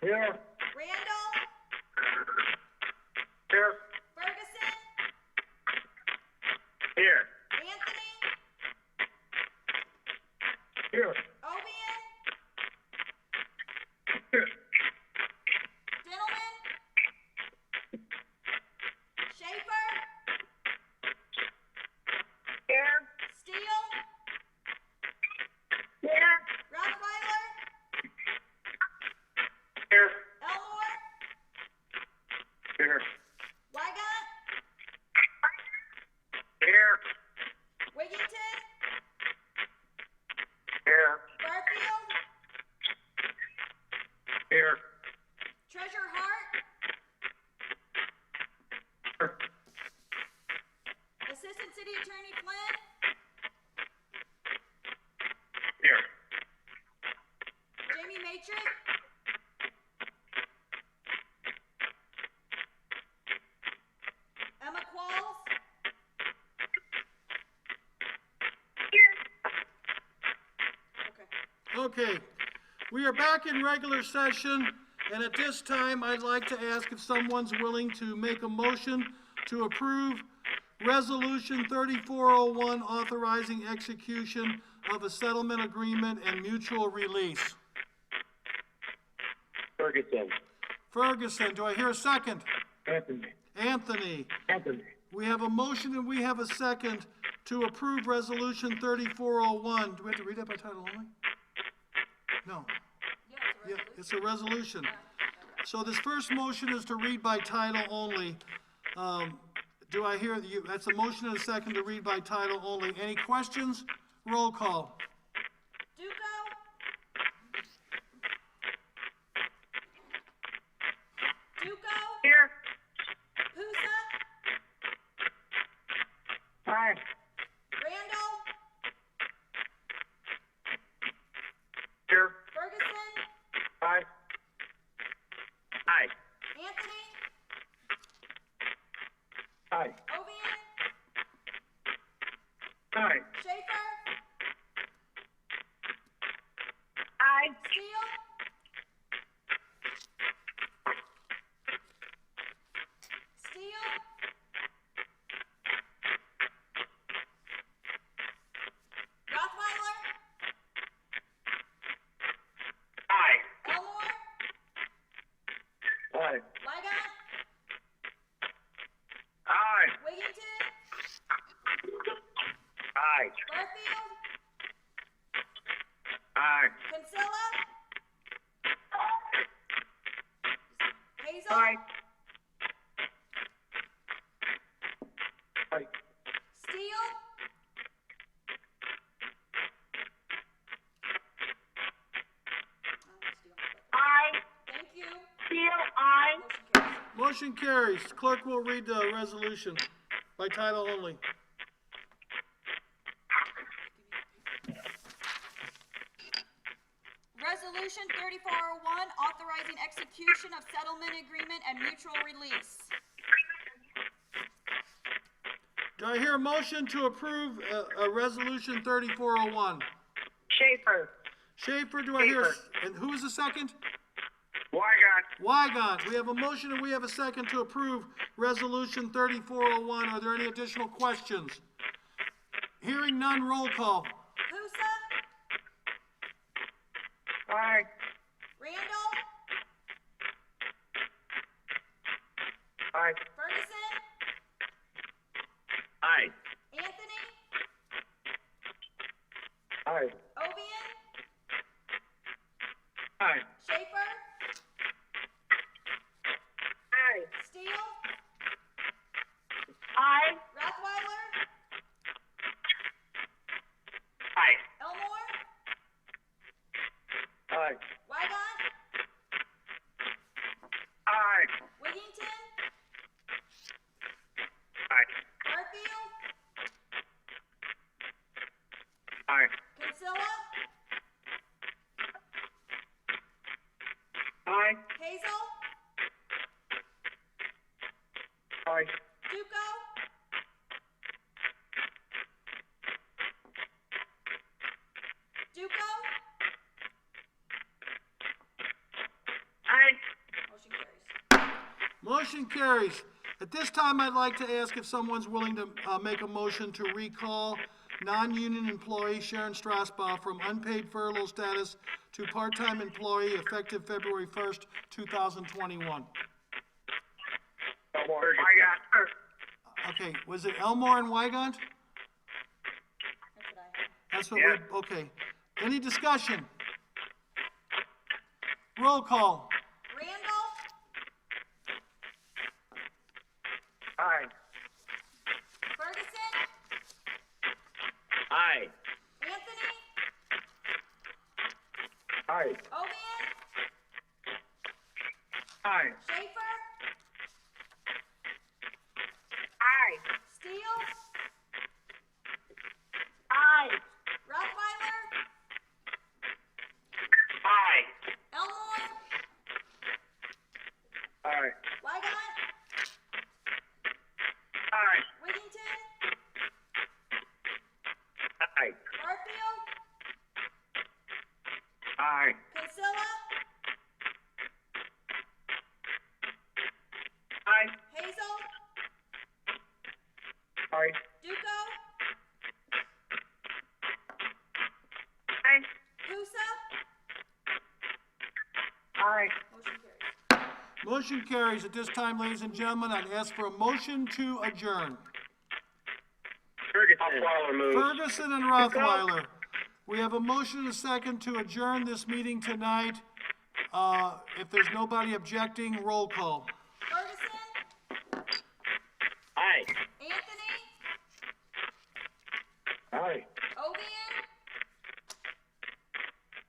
Here. Randall, Here. Ferguson, Here. Anthony, Here. Ovian, Here. Dintelman, Schaefer, Here. Steele, Here. Rottweiler, Here. Elmore, Here. Wygant, Here. Wigington, Here. Barfield, Here. Treasurer Hart, Assistant City Attorney Flynn, Here. Jamie Matrix, Emma Qualls, okay. Okay, we are back in regular session, and at this time, I'd like to ask if someone's willing to make a motion to approve Resolution 3401, authorizing execution of a settlement agreement and mutual release. Ferguson. Ferguson, do I hear a second? Anthony. Anthony, Anthony. we have a motion and we have a second to approve Resolution 3401. Do we have to read it by title only? No. Yeah, it's a resolution. So this first motion is to read by title only. Do I hear you? That's a motion and a second to read by title only. Any questions? Roll call. Duco, Duco, Here. Pusa, Aye. Randall, Here. Ferguson, Aye. Aye. Anthony, Aye. Ovian, Aye. Schaefer, Aye. Steele, Steele, Rottweiler, Aye. Elmore, Aye. Wygant, Aye. Wigington, Aye. Barfield, Aye. Kinsella, Hazel, Aye. Aye. Steele, Aye. thank you. Steele. Aye. Motion carries. Motion carries. Clerk will read the resolution by title only. Resolution 3401, authorizing execution of settlement agreement and mutual release. Do I hear a motion to approve a resolution 3401? Schaefer. Schaefer, do I hear, and who is the second? Wygant. Wygant. We have a motion and we have a second to approve resolution 3401. Are there any additional questions? Hearing none, roll call. Pusa, Aye. Randall, Aye. Ferguson, Aye. Anthony, Aye. Ovian, Aye. Schaefer, Aye. Steele, Aye. Rottweiler, Aye. Elmore, Aye. Wygant, Aye. Wiggington, Aye. Barfield, Aye. Kinsella, Aye. Hazel, Aye. Duco, Duco, Aye. motion carries. Motion carries. At this time, I'd like to ask if someone's willing to make a motion to recall non-union employee Sharon Strasbaugh from unpaid furlough status to part-time employee effective February 1st, 2021. Elmore. Wygant. Okay, was it Elmore and Wygant? That's what I have. That's what we, okay. Any discussion? Roll call. Randall, Aye. Ferguson, Aye. Anthony, Aye. Ovian, Aye. Schaefer, Aye. Steele, Aye. Rottweiler, Aye. Elmore, Aye. Wygant, Aye. Wiggington, Aye. Barfield, Aye. Kinsella, Aye. Hazel, Aye. Duco, Aye. Pusa, Aye. motion carries. Motion carries. At this time, ladies and gentlemen, I'd ask for a motion to adjourn. Ferguson. Ferguson and Rothweiler. We have a motion and a second to adjourn this meeting tonight. If there's nobody objecting, roll call. Ferguson, Aye. Anthony, Aye. Ovian,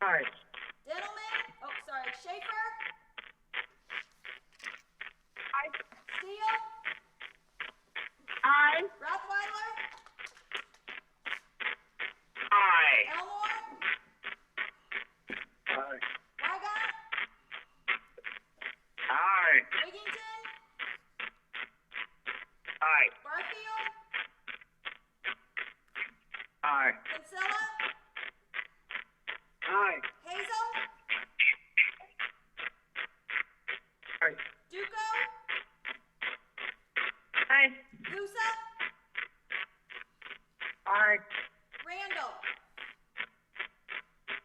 Aye. Schaefer, Aye. Steele, Aye. Rottweiler, Aye. Elmore, Aye. Wygant, Aye. Wiggington, Aye. Barfield, Aye. Kinsella, Aye. Hazel, Aye. Duco, Aye. Pusa, Aye. Randall,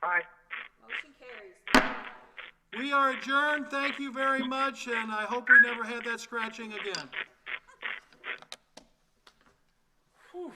Aye. motion carries. We are adjourned. Thank you very much, and I hope we never have that scratching again. Whew.